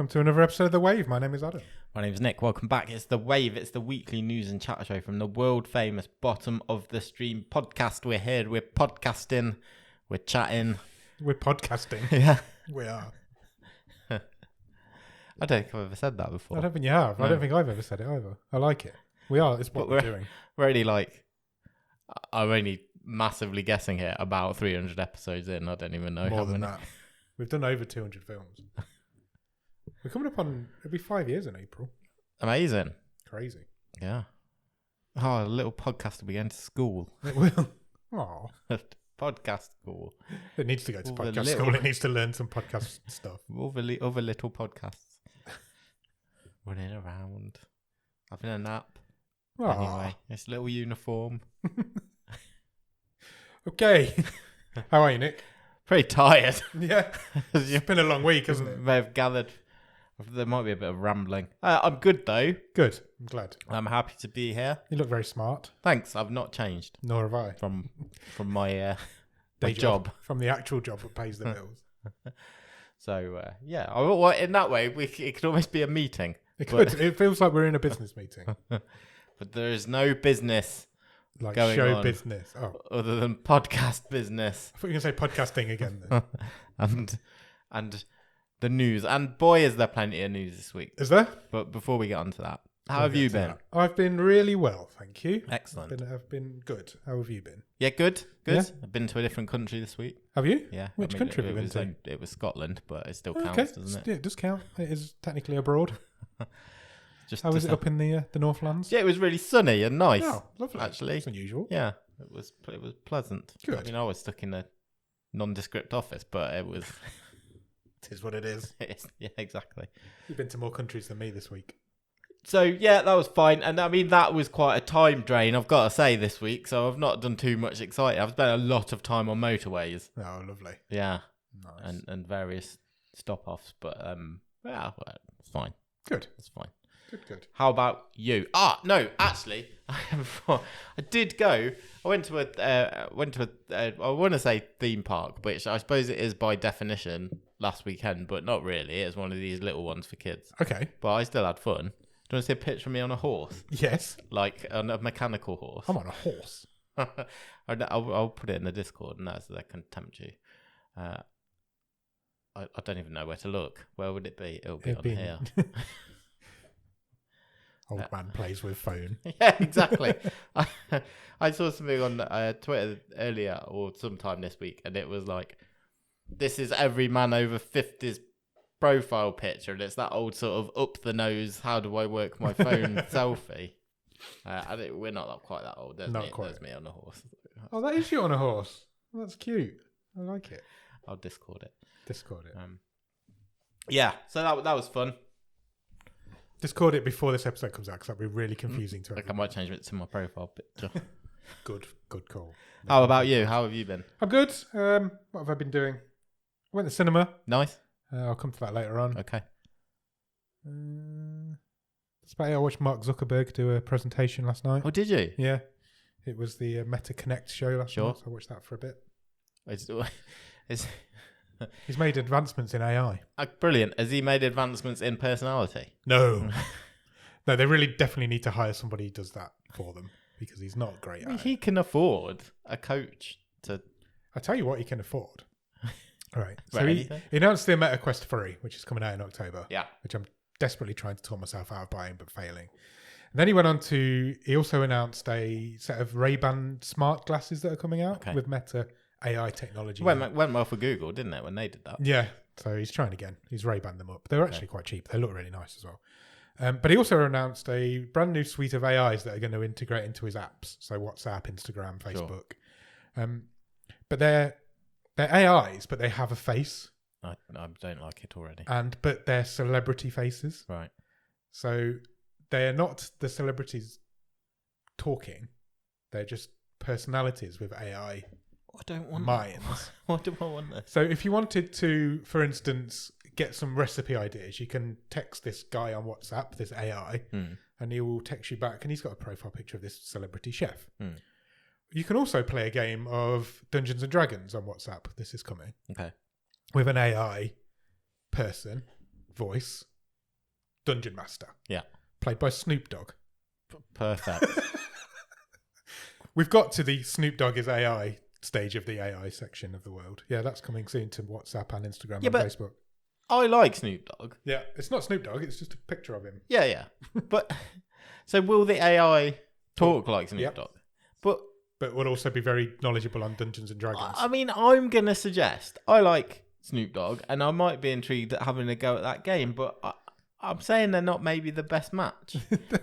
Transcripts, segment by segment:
welcome to another episode of The Wave. My name is Adam. My name's Nick. Welcome back. It's The Wave. It's the weekly news and chat show from the world famous Bottom of the Stream podcast. We're here. We're podcasting. We're chatting. We're podcasting. Yeah. We are. I don't think I've ever said that before. I don't think you have. No. I don't think I've ever said it either. I like it. We are. It's what we're doing. We're only like, I'm only massively guessing here, about 300 episodes in. I don't even know More how than many. that. We've done over 200 films. We're coming up on, it'll be 5 years in April. Amazing. Crazy. Yeah. Oh, a little podcast will be going to school. It will. Aw. Podcast school. It needs to go to All the podcast little- school. It needs to learn some podcast stuff. All the other little podcasts. Running around. Having a nap. Aw. Anyway, this little uniform. Okay. How are you, Nick? Pretty tired. Yeah. As you It's been a long week, hasn't it? may have gathered. There might be a bit of rambling. I'm good though. Good. I'm glad. I'm happy to be here. You look very smart. Thanks. I've not changed Nor have I. from my Day my job. From the actual job that pays the bills. So yeah. Well, in that way, it could almost be a meeting. It could. It feels like we're in a business meeting. But there is no business Like Going show on. business. Oh, other than podcast business I thought you were going to say podcasting again. Then. and the news. And boy, is there plenty of news this week. Is there? But before we get on to that, how We'll have get you to been? that. I've been really well, thank you. Excellent. I've been good. How have you been? Yeah, good. Yeah. I've been to a different country this week. Have you? Yeah. Which country have you it been was It was Scotland, but it still Oh, counts, doesn't it? Yeah, it does count. It is technically abroad. Just How was it up in the Northlands? Yeah, it was really sunny and nice. Oh, lovely. Actually. It's unusual. Yeah, it was pleasant. Good. I mean, I was stuck in a nondescript office, but it was. It is what it is. Yeah, exactly. You've been to more countries than me this week. So yeah, that was fine, and I mean that was quite a time drain, I've got to say, this week. So I've not done too much exciting. I've spent a lot of time on motorways. Oh, lovely. Yeah, Nice. and various stop offs, but yeah, well, it's fine. Good. It's fine. Good. How about you? No, actually, I did go. I went to a I want to say theme park, which I suppose it is by definition last weekend, but not really. It's one of these little ones for kids. Okay. But I still had fun. Do you want to see a picture of me on a horse? Yes. Like on a mechanical horse? I'm on a horse. I'll put it in the Discord and so they can tempt you. I don't even know where to look. Where would it be? It'll be It'd on be- here. Old man plays with phone. Yeah, exactly. I saw something on Twitter earlier or sometime this week, and it was like, this is every man over 50's profile picture, and it's that old sort of up the nose, how do I work my phone selfie. We're not quite that old. There's me on a horse. Oh, that is you on a horse. That's cute. I like it. I'll Discord it. Discord it. Yeah, so that was fun. Discord it before this episode comes out because that'd be really confusing to Like I everyone. might change it to my profile picture. Good call. How about you? How have you been? I'm good. What have I been doing? I went to the cinema. Nice. I'll come to that later on. Okay. That's about it. I watched Mark Zuckerberg do a presentation last night. Oh, did you? Yeah. It was the Meta Connect show last Sure. night, so I watched that for a bit. It's He's made advancements in AI. brilliant. Has he made advancements in personality? No. No, they really definitely need to hire somebody who does that for them because he's not great at it. He can afford a coach to. I tell you what he can afford. All right. So Right, he anything? announced the Meta Quest 3, which is coming out in October. Yeah. Which I'm desperately trying to talk myself out of buying, but failing. And then he also announced a set of Ray-Ban smart glasses that are coming out Okay. with Meta AI technology. Went well for Google, didn't it, when they did that? Yeah. So he's trying again. He's Ray-Ban them up. They're actually quite cheap. They look really nice as well. But he also announced a brand new suite of AIs that are going to integrate into his apps. So WhatsApp, Instagram, Facebook. But they're AIs, but they have a face. I don't like it already. But they're celebrity faces. Right. So they're not the celebrities talking. They're just personalities with AI I don't want minds. Why do I want this? So if you wanted to, for instance, get some recipe ideas, you can text this guy on WhatsApp, this AI, and he will text you back, and he's got a profile picture of this celebrity chef. You can also play a game of Dungeons and Dragons on WhatsApp. This is coming Okay. with an AI person voice Dungeon Master. Yeah. Played by Snoop Dogg. Perfect. We've got to the Snoop Dogg is AI stage of the AI section of the world. Yeah, that's coming soon to WhatsApp and Instagram and Facebook. I like Snoop Dogg. Yeah, it's not Snoop Dogg, it's just a picture of him. Yeah. But so will the AI talk like Snoop Yep. Dogg? But will also be very knowledgeable on Dungeons and Dragons. I mean, I'm going to suggest I like Snoop Dogg, and I might be intrigued at having a go at that game, but I'm saying they're not maybe the best match.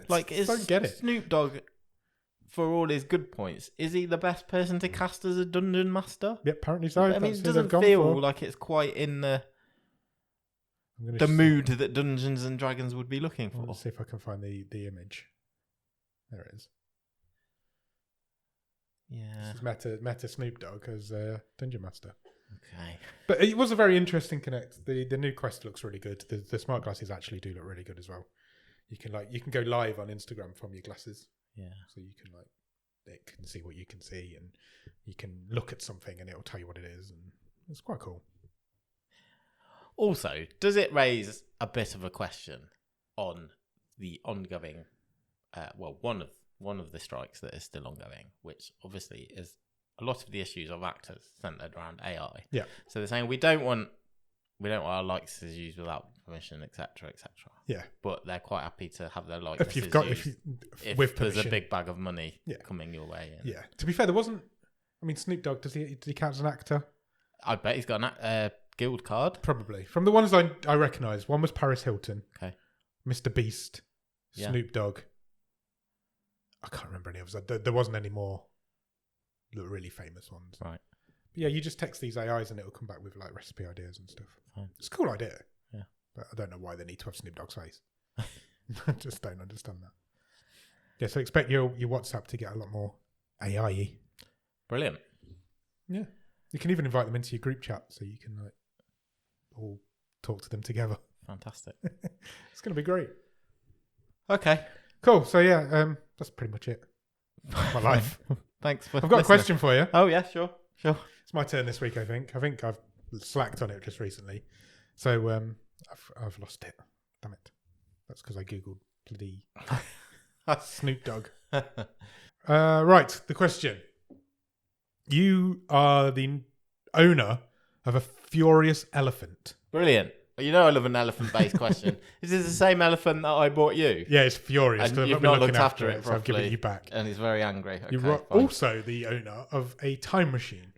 Like, is don't get it. Snoop Dogg, for all his good points, is he the best person to cast as a dungeon master? Yeah, apparently so. I mean, it doesn't feel like it's quite in the mood that Dungeons and Dragons would be looking for. Let's see if I can find the image. There it is. Yeah. This is Meta Snoop Dogg as Dungeon Master. Okay. But it was a very interesting connect. The new Quest looks really good. The smart glasses actually do look really good as well. You can go live on Instagram from your glasses. Yeah. So you can it can see what you can see, and you can look at something and it'll tell you what it is, and it's quite cool. Also, does it raise a bit of a question on the ongoing, one of the strikes that is still ongoing, which obviously is a lot of the issues of actors centered around AI. Yeah. So they're saying we don't want our likenses used without permission, etc., etc. Yeah. But they're quite happy to have their likenesses If with there's permission. a big bag of money Yeah. coming your way. Yeah. To be fair, there wasn't. I mean, Snoop Dogg, does he count as an actor? I bet he's got a guild card. Probably. From the ones I recognise, one was Paris Hilton. Okay. Mr. Beast. Yeah. Snoop Dogg. I can't remember any others. There wasn't any more really famous ones. Right. But yeah, you just text these AIs and it'll come back with like recipe ideas and stuff. Fine. It's a cool idea. Yeah. But I don't know why they need to have Snoop Dogg's face. I just don't understand that. Yeah, so expect your WhatsApp to get a lot more AI-y. Brilliant. Yeah. You can even invite them into your group chat so you can like all talk to them together. Fantastic. It's going to be great. Okay. Cool. So yeah, that's pretty much it. My life. Thanks for I've got a question for you. Oh yeah, sure. It's my turn this week, I think. I think I've slacked on it just recently. So I've lost it. Damn it. That's because I Googled bloody Snoop Dogg. Right, the question. You are the owner of a furious elephant. Brilliant. You know I love an elephant-based question. Is this the same elephant that I bought you? Yeah, it's furious. And 'cause you've I've not not been looking looked after it so I've given properly. it you back. And he's very angry. Okay, You're fine. also the owner of a time machine.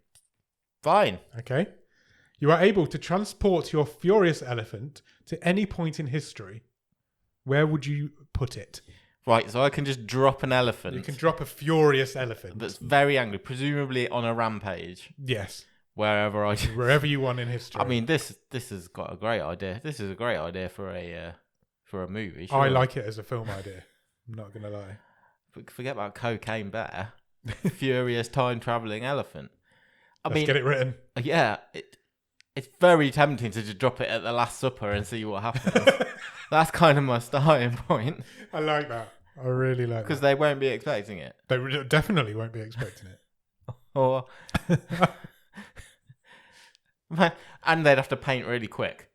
Fine. Okay. You are able to transport your furious elephant to any point in history. Where would you put it? Right, so I can just drop an elephant You can drop a furious elephant. that's very angry, presumably on a rampage, Yes. wherever I... Wherever you want in history. I mean, this has got a great idea. This is a great idea for a movie. I surely. like it as a film idea. I'm not going to lie. But forget about Cocaine Bear. Furious time-travelling elephant. Let's get it written. Yeah, it's very tempting to just drop it at the Last Supper and see what happens. That's kind of my starting point. I like that. I really like that. Because they won't be expecting it. They definitely won't be expecting it. Or and they'd have to paint really quick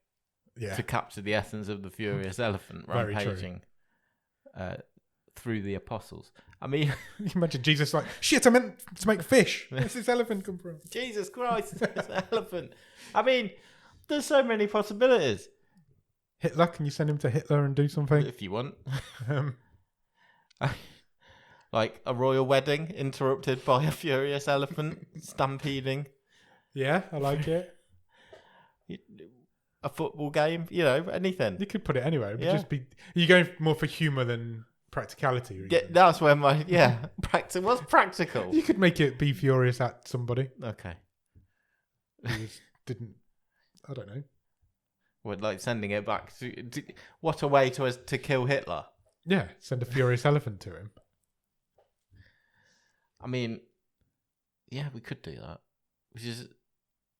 Yeah. to capture the essence of the furious elephant Very true. rampaging through the apostles. I mean, You imagine Jesus like, shit, I meant to make fish. Where's this elephant come from? Jesus Christ, it's an elephant. I mean, there's so many possibilities. Hitler, can you send him to Hitler and do something? If you want. Um, Like a royal wedding interrupted by a furious elephant stampeding. yeah, I like it. A football game, anything. You could put it anywhere. It would Yeah. just be. Are you going more for humour than practicality? Yeah, that's where my what's practical? You could make it be furious at somebody Okay. who just didn't. I don't know. Would like sending it back what a way to kill Hitler. Yeah, send a furious elephant to him. I mean, yeah, we could do that, which is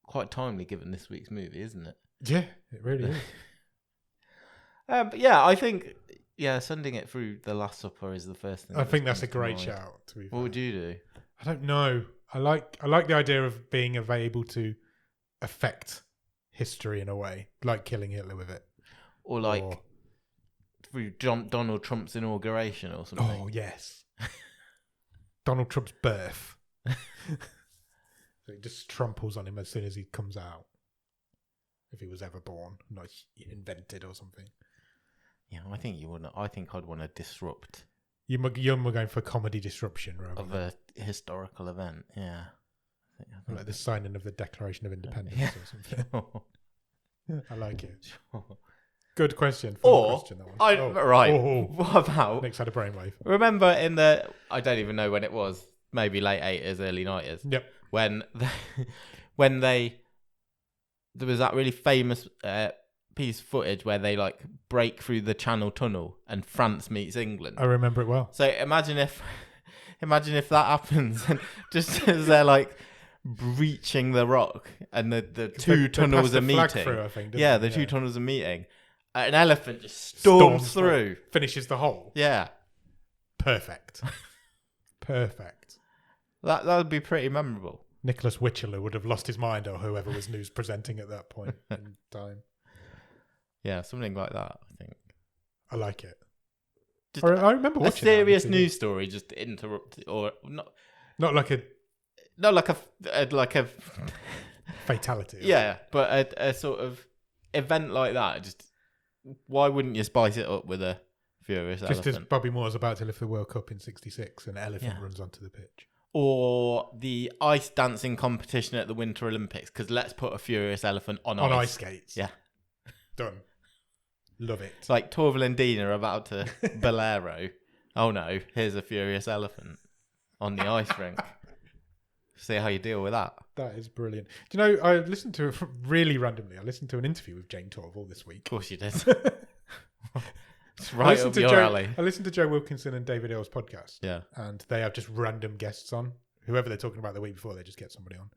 quite timely given this week's movie, isn't it? Yeah, it really is. But yeah, I think sending it through the Last Supper is the first thing. I think that's a comes to great mind. shout. To be What fair. would you do? I don't know. I like the idea of being able to affect history in a way, like killing Hitler with it. or like through Donald Trump's inauguration or something. Oh yes, Donald Trump's birth. So he just tramples on him as soon as he comes out. If he was ever born, not invented or something. Yeah, I think you wouldn't. I think I'd want to disrupt You're going for comedy disruption rather of than a historical event. Yeah, I think like the signing of the Declaration of Independence Yeah. or something. Sure. I like it. Sure. Good question. Fun Or question, that one. right. Oh. What about? Nick's had a brainwave. Remember in the I don't even know when it was. Maybe late 80s, early 90s. Yep. When there was that really famous piece of footage where they like break through the Channel Tunnel and France meets England. I remember it well. So imagine if that happens, and just as they're like breaching the rock and the two tunnels are meeting. Through, I think, Yeah, the two tunnels are meeting. An elephant just storms through. Finishes the hole. Yeah. Perfect. Perfect. That would be pretty memorable. Nicholas Witcherler would have lost his mind, or whoever was news presenting at that point in time. Yeah, something like that, I think. I like it. Just I remember watching a serious that on TV. news story just interrupted, or not Not like like a fatality. yeah, but a sort of event like that. Just why wouldn't you spice it up with a furious Just elephant? as Bobby Moore's about to lift the World Cup in '66, an elephant Yeah. runs onto the pitch. Or the ice dancing competition at the Winter Olympics, because let's put a furious elephant on ice skates. Yeah. Done. Love it. It's like Torval and Dean are about to bolero. Oh no, here's a furious elephant on the ice rink. See how you deal with that. That is brilliant. Do you know, I listened to, really randomly, I listened to an interview with Jane Torval this week. Of course you did. It's right up your alley. I listened to Joe Wilkinson and David Hill's podcast. Yeah. And they have just random guests on. Whoever they're talking about the week before, they just get somebody on.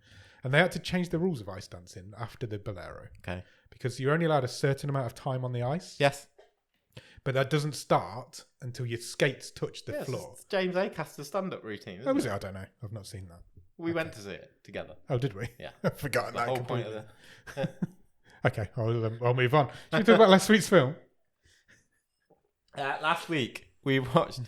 And they had to change the rules of ice dancing after the bolero. Okay. Because you're only allowed a certain amount of time on the ice. Yes. But that doesn't start until your skates touch the floor. It's James Acaster's stand-up routine. Oh, was it? I don't know. I've not seen that. We went to see it together. Oh, did we? Yeah. I've forgotten The that whole point completely. of Okay, I'll move on. Should we talk about last week's film? last week we watched.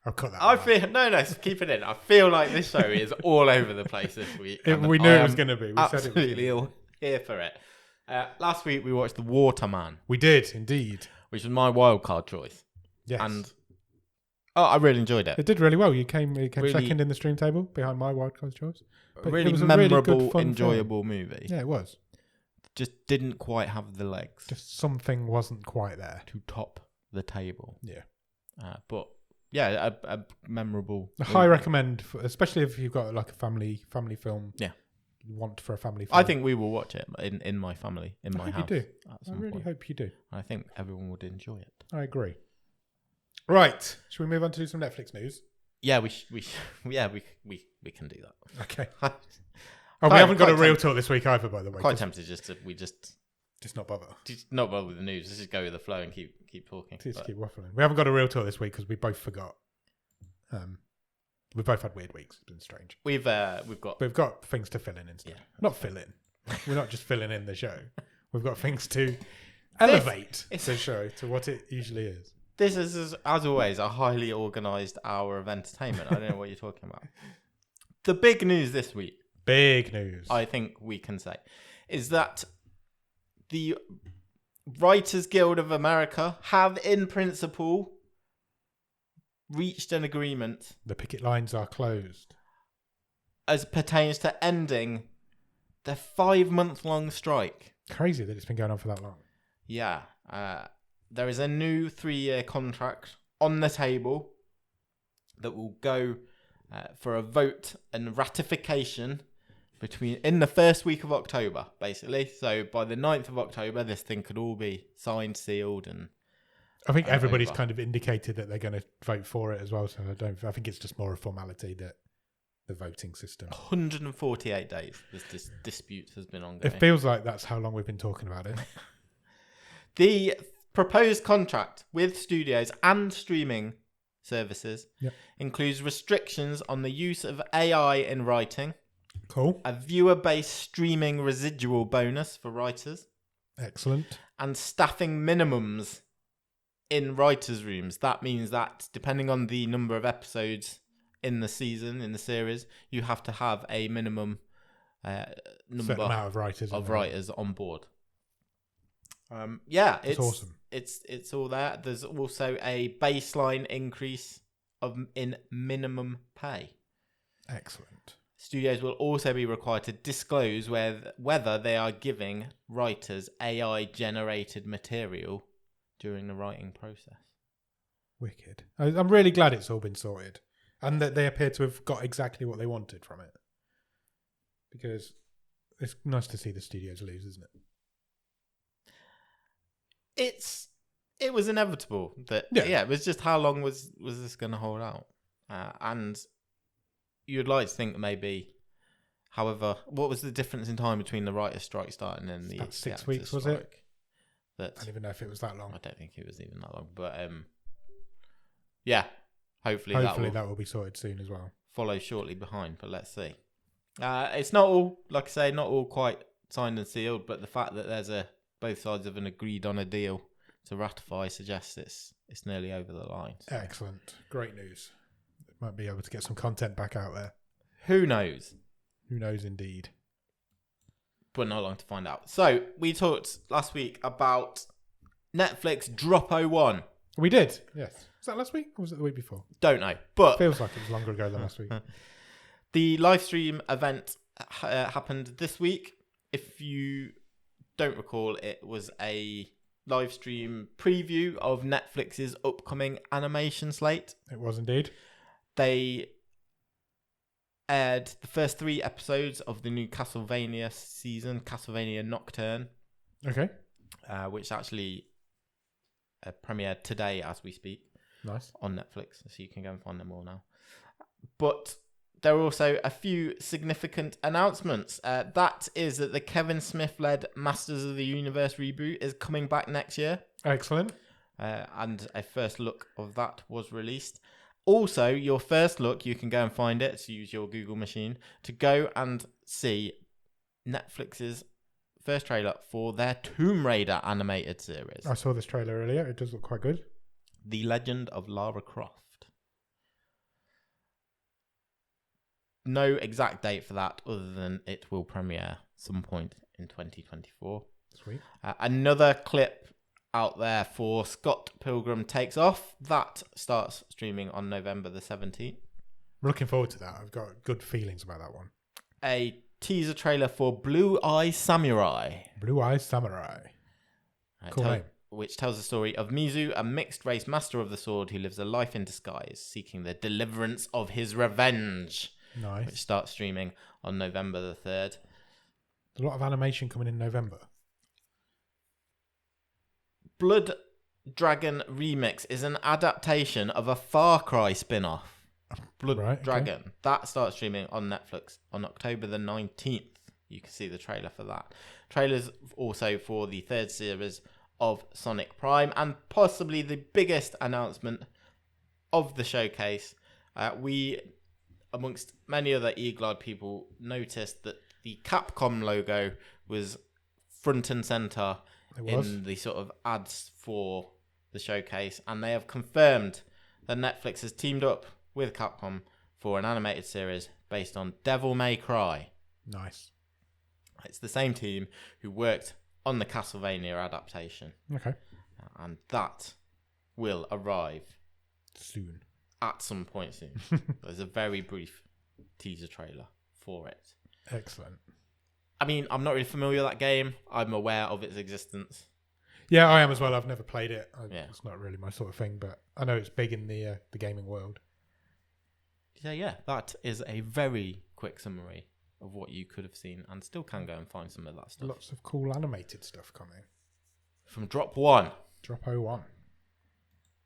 I'll cut that. I feel no, keep it in. I feel like this show is all over the place this week. We knew it was going to be. We said it was Absolutely gonna all here for it. Last week we watched The Waterman, We did, indeed. which was my wildcard choice, Yes. and I really enjoyed it. It did really well. You came Really- second in the stream table behind my wildcard choice. A But really it was a really good, memorable, fun enjoyable movie. Yeah, it was. Just didn't quite have the legs Just something wasn't quite there. to top the table. Yeah. But yeah, a memorable. A movie. high recommend, especially if you've got like a family film. Yeah. You want for a family film. I think we will watch it in my family, in my hope house. you do. At I some really point. hope you do. I think everyone would enjoy it. I agree. Right. Should we move on to do some Netflix news? Yeah, we can do that. Okay. Quite- We haven't got a quite real talk this week either, by the way. Quite 'cause- tempted just Just not bother. not bother with the news. Let's just go with the flow and keep talking. Just But keep waffling. We haven't got a real talk this week because we both forgot. We've both had weird weeks. It's been strange. we've got But we've got things to fill in instead. Yeah. Not fill in. We're not just filling in the show. We've got things to elevate the show to what it usually is. this is as always a highly organised hour of entertainment. I don't know what you're talking about. The big news this week, Big news. I think we can say, is that the Writers Guild of America have, in principle, reached an agreement The picket lines are closed. as pertains to ending the 5-month-long strike. Crazy that it's been going on for that long. Yeah. There is a new 3-year contract on the table that will go for a vote and ratification in the first week of October, basically. So by the 9th of October, this thing could all be signed, sealed, and I think everybody's over. kind of indicated that they're going to vote for it as well. So I think it's just more a formality that the voting system. 148 days this dispute has been ongoing. It feels like that's how long we've been talking about it. The proposed contract with studios and streaming services Yep. includes restrictions on the use of AI in writing, Cool. a viewer-based streaming residual bonus for writers, Excellent. And staffing minimums in writers' rooms. That means that depending on the number of episodes in the season, in the series, you have to have a minimum number Certain amount of writers on board. It's It's awesome. It's all there. There's also a baseline increase in minimum pay. Excellent. Studios will also be required to disclose whether they are giving writers AI-generated material during the writing process. Wicked. I'm really glad it's all been sorted and that they appear to have got exactly what they wanted from it. Because it's nice to see the studios lose, isn't it? It was inevitable that it was just how long was this going to hold out, and you'd like to think that maybe, however, what was the difference in time between the writer's strike starting and the about 6 actors' weeks, was strike? it? I don't even know if it was that long. I don't think it was even that long, but hopefully that will be sorted soon as well. Follow shortly behind, but let's see. It's not all, like I say, not all quite signed and sealed, but the fact that there's both sides have agreed on a deal to ratify suggests it's nearly over the line. So. Excellent. Great news. Might be able to get some content back out there. Who knows? Who knows indeed. But not long to find out. So, we talked last week about Netflix Drop 01. We did, yes. Was that last week or was it the week before? Don't know, but... Feels like it was longer ago than last week. The live stream event happened this week. If you don't recall, it was a live stream preview of Netflix's upcoming animation slate. It was indeed. They aired the first 3 episodes of the new Castlevania season, Castlevania Nocturne. Okay. Which actually premiered today as we speak. Nice. On Netflix, so you can go and find them all now. But there are also a few significant announcements. That is that the Kevin Smith-led Masters of the Universe reboot is coming back next year. Excellent. And a first look of that was released. Also, your first look, you can go and find it, so use your Google machine, to go and see Netflix's first trailer for their Tomb Raider animated series. I saw this trailer earlier. It does look quite good. The Legend of Lara Croft. No exact date for that other than it will premiere some point in 2024. Sweet. Another clip out there for Scott Pilgrim Takes Off. That starts streaming on November the 17th. I'm looking forward to that. I've got good feelings about that one. A teaser trailer for Blue Eye Samurai. Blue Eye Samurai. Cool name. Which tells the story of Mizu, a mixed-race master of the sword who lives a life in disguise, seeking the deliverance of his revenge. Nice. Which starts streaming on November the 3rd. A lot of animation coming in November. Blood Dragon Remix is an adaptation of a Far Cry spin-off. Blood Dragon. Okay. That starts streaming on Netflix on October the 19th. You can see the trailer for that. Trailers also for the 3rd series of Sonic Prime, and possibly the biggest announcement of the showcase. We, amongst many other eagle-eyed people, noticed that the Capcom logo was front and center in the sort of ads for the showcase, and they have confirmed that Netflix has teamed up with Capcom for an animated series based on Devil May Cry. Nice. It's the same team who worked on the Castlevania adaptation. Okay. And that will arrive soon. At some point soon. There's a very brief teaser trailer for it. Excellent. I mean, I'm not really familiar with that game. I'm aware of its existence. Yeah, I am as well. I've never played it. It's not really my sort of thing, but I know it's big in the gaming world. Yeah, that is a very quick summary of what you could have seen, and still can go and find some of that stuff. Lots of cool animated stuff coming. From Drop 1. Drop 01.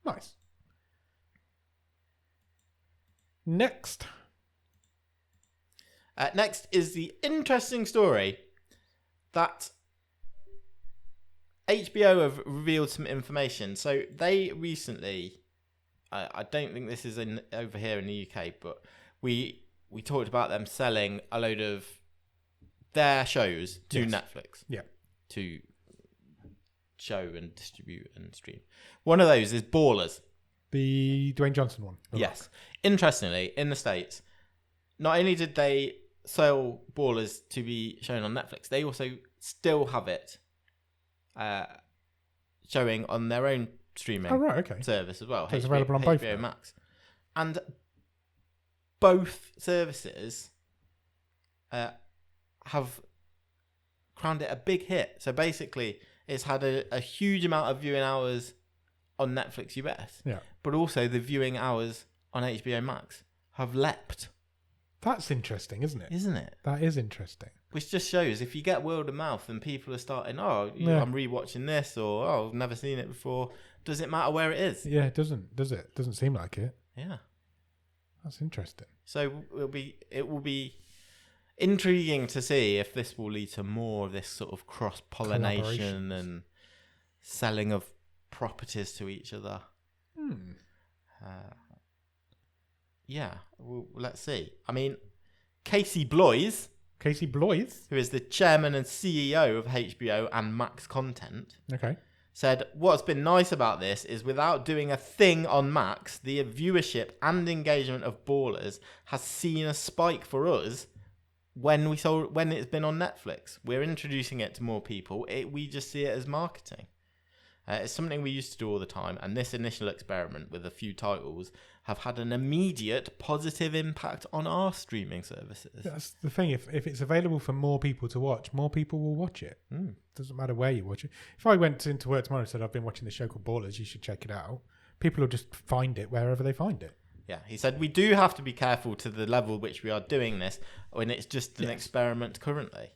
Nice. Next. Next is the interesting story that HBO have revealed some information. So they recently, I don't think this is over here in the UK, but we talked about them selling a load of their shows to Netflix. Yeah. To show and distribute and stream. One of those is Ballers. The Dwayne Johnson one. Yes. Interestingly, in the States, not only did they sell Ballers to be shown on Netflix, they also still have it showing on their own streaming service as well. So it's available on both HBO Max. And both services have crowned it a big hit. So basically, it's had a huge amount of viewing hours on Netflix US. Yeah. But also the viewing hours on HBO Max have leapt. That's interesting, isn't it? Isn't it? That is interesting. Which just shows if you get word of mouth and people are starting, I'm rewatching this, or I've never seen it before. Does it matter where it is? Yeah, it doesn't, does it? Doesn't seem like it. Yeah. That's interesting. So it will be intriguing to see if this will lead to more of this sort of cross-pollination and selling of properties to each other. Well, let's see. I mean, Casey Bloys, who is the chairman and CEO of HBO and Max Content, said, what's been nice about this is without doing a thing on Max, the viewership and engagement of Ballers has seen a spike for us when it's been on Netflix. We're introducing it to more people. We just see it as marketing. It's something we used to do all the time, and this initial experiment with a few titles have had an immediate positive impact on our streaming services. That's the thing. If it's available for more people to watch, more people will watch it. Doesn't matter where you watch it. If I went into work tomorrow and said, I've been watching the show called Ballers, you should check it out, people will just find it wherever they find it. Yeah, he said, we do have to be careful to the level which we are doing this when it's just an experiment currently.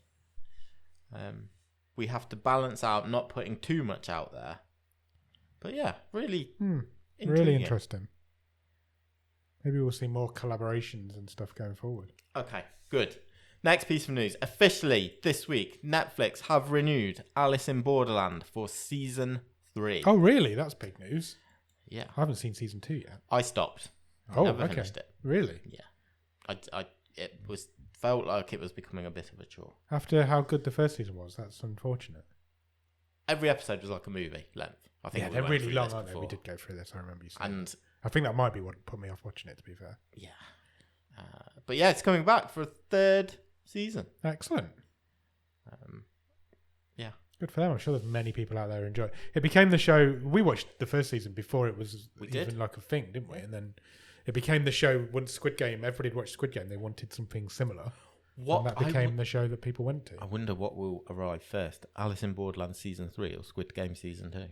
We have to balance out not putting too much out there. But yeah, really really interesting. Maybe we'll see more collaborations and stuff going forward. Okay, good. Next piece of news. Officially, this week, Netflix have renewed Alice in Borderland for season 3. Oh, really? That's big news. Yeah. I haven't seen season 2 yet. I stopped. Never finished it. Really? Yeah. It felt like it was becoming a bit of a chore. After how good the first season was, that's unfortunate. Every episode was like a movie length. I think they're really long, aren't they? We did go through this. I remember you saying. And I think that might be what put me off watching it, to be fair. Yeah. But yeah, it's coming back for a 3rd season. Excellent. Yeah. Good for them. I'm sure there's many people out there who enjoy it. It became the show. We watched the first season before it was even like a thing, didn't we? And then it became the show once Squid Game, everybody watched Squid Game. They wanted something similar. And that became the show that people went to. I wonder what will arrive first, Alice in Borderland season 3 or Squid Game season 2?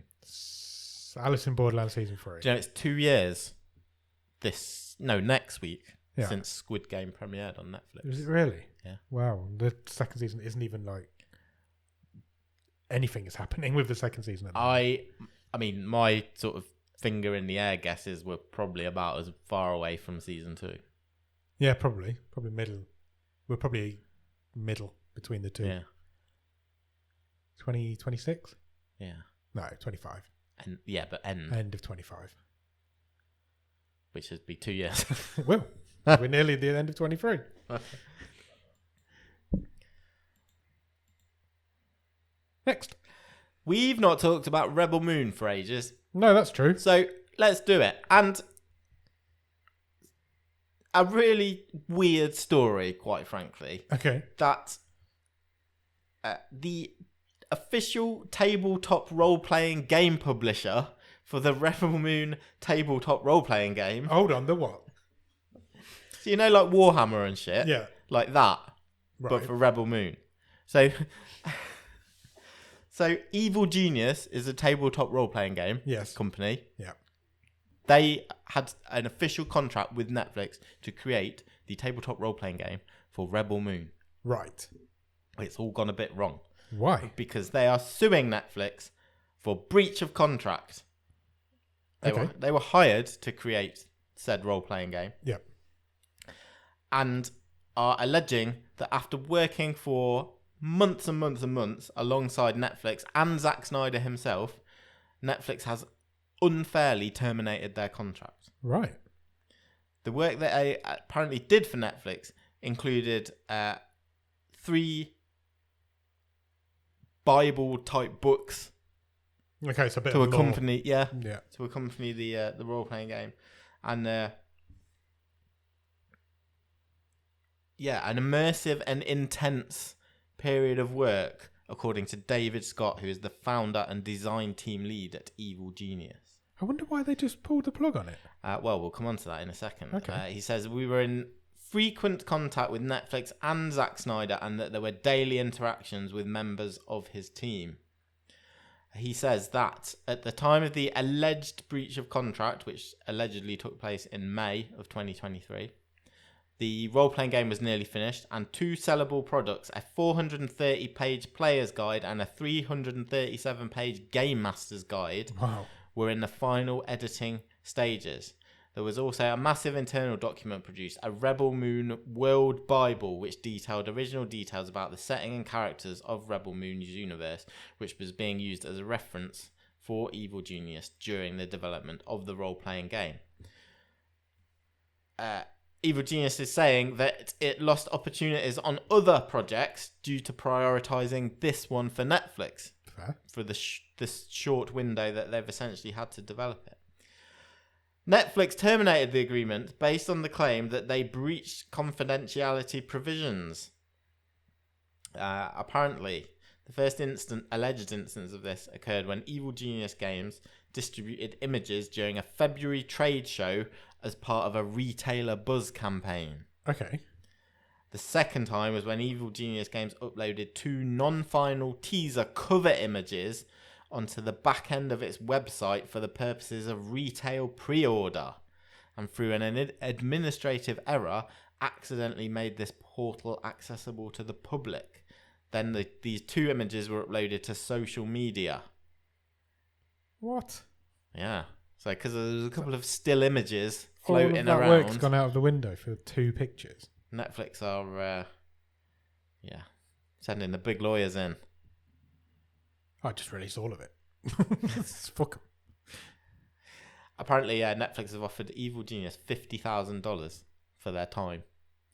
Alice in Borderland season 3. Do you know, it's 2 years next week since Squid Game premiered on Netflix. Is it really? Yeah. Wow. The second season isn't even like anything is happening with the second season. I mean, my sort of finger in the air guesses were probably about as far away from season 2. Yeah, probably middle. We're probably middle between the two. Yeah. 2026? Yeah. No, 25. End of 25. Which would be 2 years. Well, we're nearly at the end of 23. Next. We've not talked about Rebel Moon for ages. No, that's true. So let's do it. And a really weird story, quite frankly. Okay. That the official tabletop role-playing game publisher for the Rebel Moon tabletop role-playing game. Hold on, the what? So you know, like Warhammer and shit? Yeah. Like that, right. But for Rebel Moon. So Evil Genius is a tabletop role-playing game company. Yeah. They had an official contract with Netflix to create the tabletop role-playing game for Rebel Moon. Right. It's all gone a bit wrong. Why? Because they are suing Netflix for breach of contract. They were hired to create said role-playing game. Yep. And are alleging that after working for months and months and months alongside Netflix and Zack Snyder himself, Netflix has unfairly terminated their contract. Right. The work that they apparently did for Netflix included 3 Bible-type books Okay, so a bit to of lore. accompany, Yeah. to accompany the role playing game, and an immersive and intense period of work, according to David Scott, who is the founder and design team lead at Evil Genius. I wonder why they just pulled the plug on it. Well, we'll come on to that in a second. Okay. He says, we were in frequent contact with Netflix and Zack Snyder, and that there were daily interactions with members of his team. He says that at the time of the alleged breach of contract, which allegedly took place in May of 2023, the role-playing game was nearly finished, and 2 sellable products, a 430-page player's guide and a 337-page game master's guide, Wow. were in the final editing stages. There was also a massive internal document produced, a Rebel Moon World Bible, which detailed original details about the setting and characters of Rebel Moon's universe, which was being used as a reference for Evil Genius during the development of the role-playing game. Evil Genius is saying that it lost opportunities on other projects due to prioritising this one for Netflix. Fair. For this short window that they've essentially had to develop it. Netflix terminated the agreement based on the claim that they breached confidentiality provisions. Apparently, the first alleged instance of this occurred when Evil Genius Games distributed images during a February trade show as part of a retailer buzz campaign. Okay. The second time was when Evil Genius Games uploaded 2 non-final teaser cover images onto the back end of its website for the purposes of retail pre-order, and through an administrative error accidentally made this portal accessible to the public. Then these 2 images were uploaded to social media. What? Yeah. So because there was a couple of still images All of floating that around. work's gone out of the window for 2 pictures. Netflix are, sending the big lawyers in. I just released all of it. Fuck 'em. Apparently, Netflix have offered Evil Genius $50,000 for their time.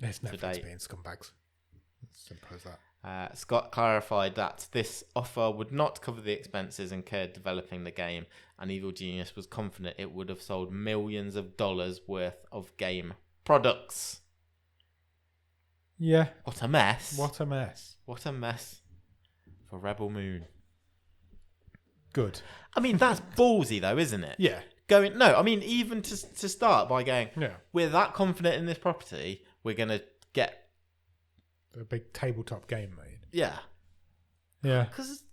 It's To Netflix date. being scumbags. Simple as that. Scott clarified that this offer would not cover the expenses incurred developing the game, and Evil Genius was confident it would have sold millions of dollars worth of game products. Yeah. What a mess. What a mess. What a mess for Rebel Moon. Good. I mean, that's ballsy though, isn't it? Yeah. Even to start by going, Yeah. we're that confident in this property, we're going to get, A big tabletop game made. yeah. Yeah. Because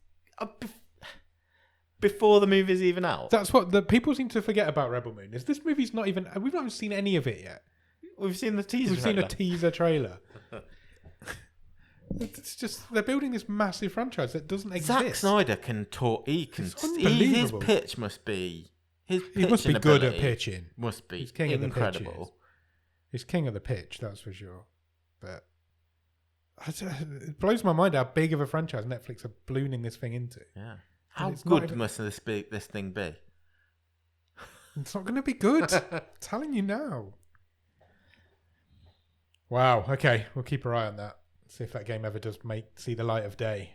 before the movie's even out. That's what the people seem to forget about Rebel Moon. Is this movie's not even... We've not even seen any of it yet. We've seen the teaser We've seen trailer. a teaser trailer. It's just... They're building this massive franchise that doesn't exist. Zack Snyder can talk. He can. It's His unbelievable. pitch must be. His He must be pitching good at ability pitching. Must be He's king of the incredible. pitches. He's king of the pitch, that's for sure. But it blows my mind how big of a franchise Netflix are ballooning this thing into. Yeah. How it's not good even- must this thing be? It's not going to be good. I'm telling you now. Wow. Okay, we'll keep our eye on that. See if that game ever does see the light of day.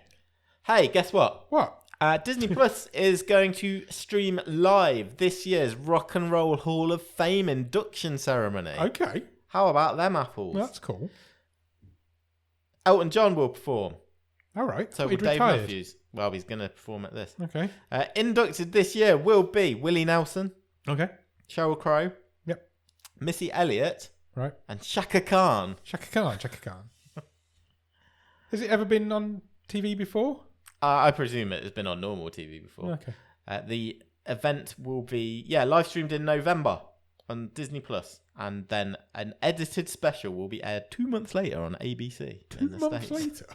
Hey, guess what? What? Disney Plus is going to stream live this year's Rock and Roll Hall of Fame induction ceremony. Okay, How about them apples? that's cool. Elton John will perform. All right. So So will he'd Dave retired. Matthews. Well, he's going to perform at this. Okay. Inducted this year will be Willie Nelson, Okay. Sheryl Crow, Yep. Missy Elliott, Right. and Shaka Khan. Shaka Khan. Shaka Khan. Has it ever been on TV before? I presume it has been on normal TV before. Okay. The event will be live streamed in November on Disney Plus, and then an edited special will be aired 2 months later on ABC. 2 in the months States. later.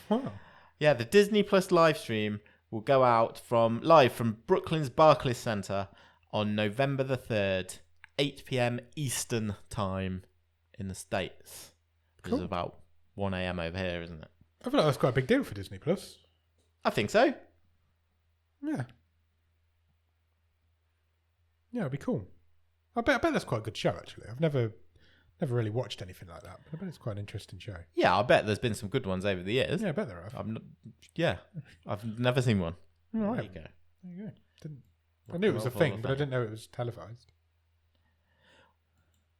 Wow. Yeah, the Disney Plus live stream will go out live from Brooklyn's Barclays Center on November the 3rd, 8 p.m. Eastern time in the States, which is Cool. about 1 a.m. over here, isn't it? I feel like that's quite a big deal for Disney Plus. I think so. Yeah. Yeah, it'd be cool. I bet that's quite a good show, actually. I've never really watched anything like that, but I bet it's quite an interesting show. Yeah, I bet there's been some good ones over the years. Yeah, I bet there are. I've never seen one. All There right. you go. There you go. I knew it was a thing, but I didn't know it was televised.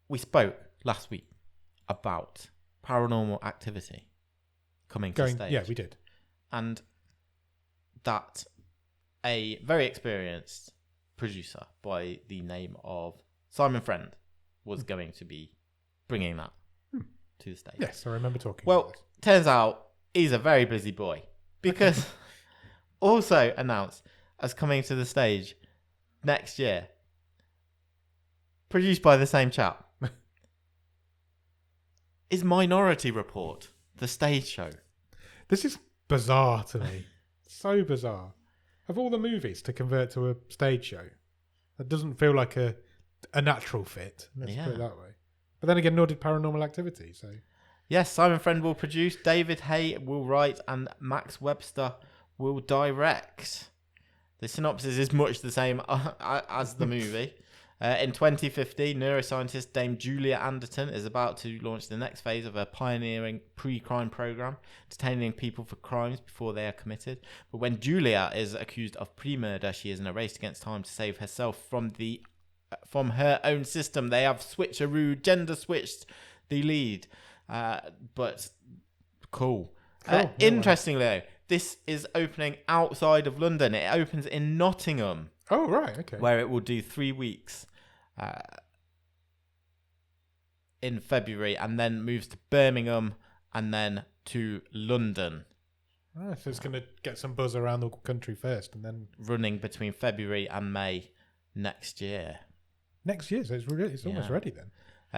We spoke last week about Paranormal Activity coming to stage. Yeah, we did. And that a very experienced producer by the name of Simon Friend was going to be bringing that to the stage. Yes, I remember talking Well, about this. turns out he's a very busy boy because also announced as coming to the stage next year, produced by the same chap, is Minority Report, the stage show. This is bizarre to me. So bizarre. Of all the movies to convert to a stage show, that doesn't feel like a natural fit. Let's put it that way. But then again, nor did Paranormal Activity. So yes, Simon Friend will produce, David Hay will write, and Max Webster will direct. The synopsis is much the same as the movie. In 2015, neuroscientist Dame Julia Anderton is about to launch the next phase of a pioneering pre-crime program, detaining people for crimes before they are committed. But when Julia is accused of pre-murder, she is in a race against time to save herself from her own system. They have gender switched the lead. But cool. Interestingly, though, this is opening outside of London. It opens in Nottingham. Oh, right, okay. Where it will do 3 weeks in February, and then moves to Birmingham, and then to London. Oh, so it's going to get some buzz around the country first, and then running between February and May next year. Next year, so it's almost ready then.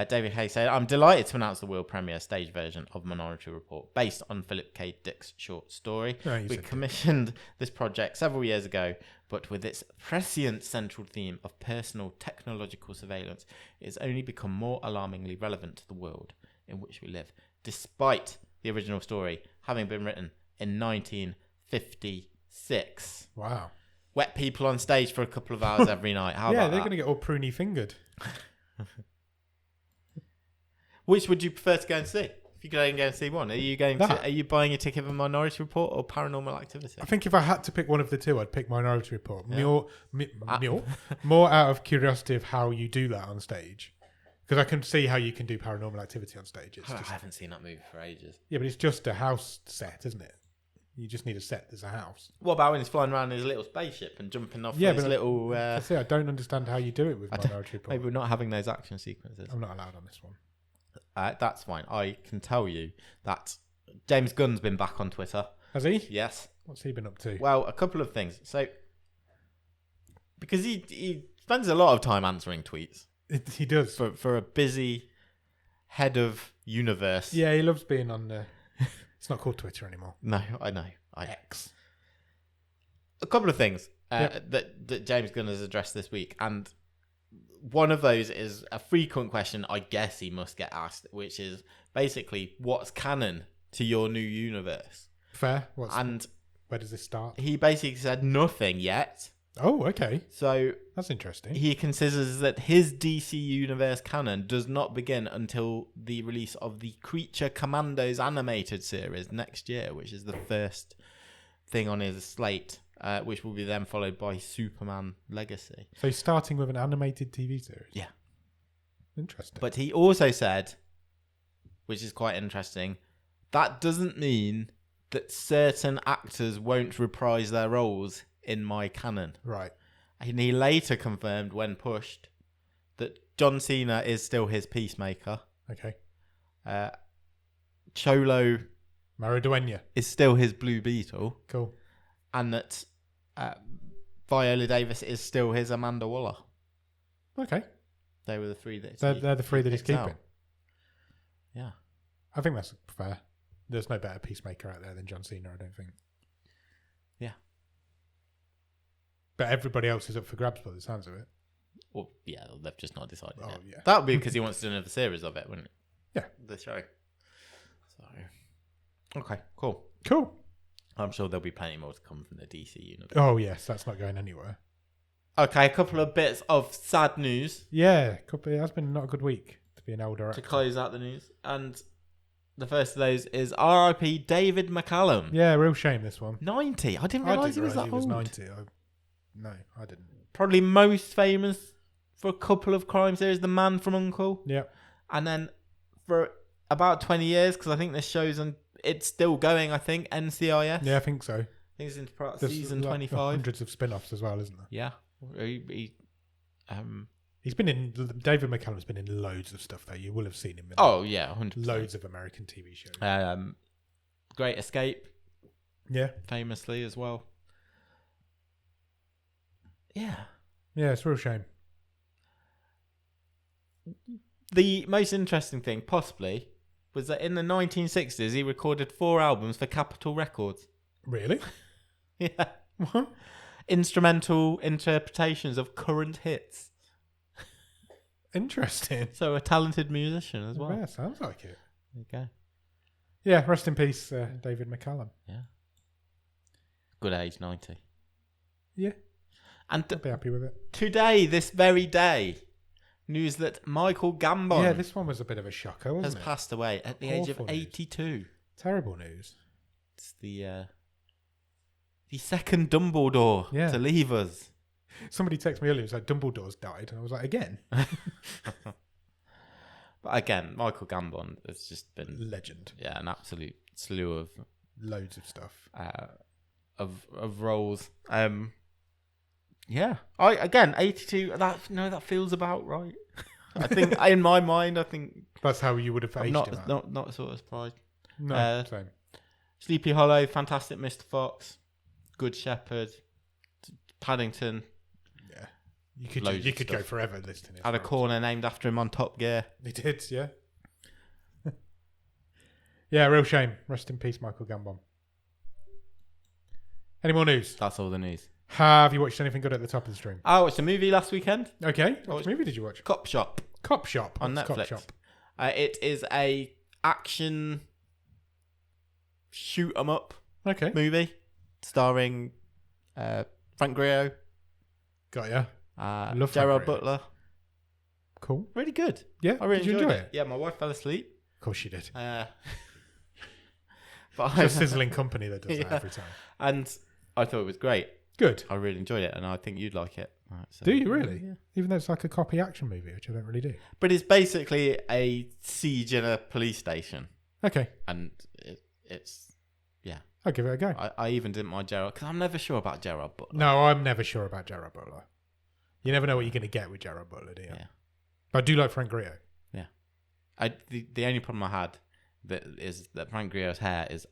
David Hay said, "I'm delighted to announce the world premiere stage version of Minority Report, based on Philip K. Dick's short story. We commissioned this project several years ago, but with its prescient central theme of personal technological surveillance, it has only become more alarmingly relevant to the world in which we live, despite the original story having been written in 1956. Wow. Wet people on stage for a couple of hours every night. How about they're that? going to get all pruny fingered. Which would you prefer to go and see? If you could go and see one, are you buying a ticket for Minority Report or Paranormal Activity? I think if I had to pick one of the two, I'd pick Minority Report. More out of curiosity of how you do that on stage. Because I can see how you can do Paranormal Activity on stage. I haven't seen that movie for ages. Yeah, but it's just a house set, isn't it? You just need a set that's a house. What about when he's flying around in his little spaceship and jumping off his little... I don't understand how you do it with Minority Report. Maybe we're not having those action sequences. I'm not allowed on this one. That's fine. I can tell you that James Gunn's been back on Twitter. Has he? Yes. What's he been up to? Well, a couple of things. So, because he spends a lot of time answering tweets. He does. For a busy head of universe. Yeah, he loves being on the... It's not called Twitter anymore. No, I know. X. A couple of things that James Gunn has addressed this week, and one of those is a frequent question I guess he must get asked, which is basically, what's canon to your new universe? Fair. Where does this start? He basically said nothing yet. Oh, okay. So that's interesting. He considers that his DC Universe canon does not begin until the release of the Creature Commandos animated series next year, which is the first thing on his slate, which will be then followed by Superman Legacy. So he's starting with an animated TV series? Yeah. Interesting. But he also said, which is quite interesting, that doesn't mean that certain actors won't reprise their roles in my canon. Right. And he later confirmed, when pushed, that John Cena is still his Peacemaker. Okay. Cholo Mariduena is still his Blue Beetle. Cool. And that Viola Davis is still his Amanda Waller. Okay. They were the three that they're the three that he's keeping. Out. Yeah. I think that's fair. There's no better Peacemaker out there than John Cena, I don't think. Yeah. But everybody else is up for grabs by the sounds of it. Well, yeah, they've just not decided yet. Yeah. That would be because he wants to do another series of it, wouldn't it? Yeah. The show. So, okay, cool. Cool. I'm sure there'll be plenty more to come from the DC universe. Oh, yes, that's not going anywhere. Okay, a couple of bits of sad news. Yeah, it has been not a good week to be an older actor. To close out the news. And the first of those is R.I.P. David McCallum. Yeah, real shame this one. 90. I didn't realise he was that old. 90. No, I didn't. Probably most famous for a couple of crime series, The Man from U.N.C.L.E. Yeah. And then for about 20 years, because I think this show's it's still going, I think, NCIS. Yeah, I think so. I think it's into There's season like 25. hundreds of spin-offs as well, isn't there? Yeah. He's been in. David McCallum's been in loads of stuff though. You will have seen him in yeah, 100%. loads of American TV shows. Great Escape, Yeah. famously as well. Yeah. Yeah, it's a real shame. The most interesting thing, possibly, was that in the 1960s, he recorded 4 albums for Capitol Records. Really? Yeah. What? Instrumental interpretations of current hits. Interesting. So a talented musician as well. Yeah, sounds like it. There you go. Yeah, rest in peace, David McCallum. Yeah. Good age, 90. Yeah, And I'd be happy with it. today, this very day, news that Michael Gambon Yeah, this one was a bit of a shocker, has wasn't it? passed away at the age of Awful news. 82. Terrible news. It's the second Dumbledore Yeah. to leave us. Somebody texted me earlier and said Dumbledore's died, and I was like, again? But again, Michael Gambon has just been Legend. an absolute slew of Loads of stuff. of roles. Yeah. I again 82. That feels about right. I think in my mind, That's how you would have I'm aged him. not sort of surprised. No, same. Sleepy Hollow, Fantastic Mr. Fox, Good Shepherd, Paddington. Yeah. You Loads of could go stuff. forever listing it. Had a corner named after him on Top Gear. He did, yeah. Yeah, real shame. Rest in peace, Michael Gambon. Any more news? That's all the news. Have you watched anything good at the top of the stream? I watched a movie last weekend. Okay. What movie did you watch? Cop Shop Cop Shop. on What's Netflix. Cop Shop? It is a action shoot 'em up Okay. movie starring Frank Grillo, Got ya. Love Frank Gerard Grillo. Butler. Cool. Really good. Yeah. I really did you enjoyed enjoy it. Yeah, my wife fell asleep. Of course you did. But It's a sizzling company that does that Yeah. every time. and I thought it was great. Good. I really enjoyed it, and I think you'd like it. Right, so, Do you really? Yeah. Even though it's like a copy action movie, which I don't really do. But it's basically a siege in a police station, Okay. and it's I'll give it a go. I even didn't mind Gerard because I'm never sure about Gerard Butler. No, I'm never sure about Gerard Butler. You never know what you're going to get with Gerard Butler, do you? Yeah. But I do like Frank Grillo. The only problem I had is that Frank Grillo's hair is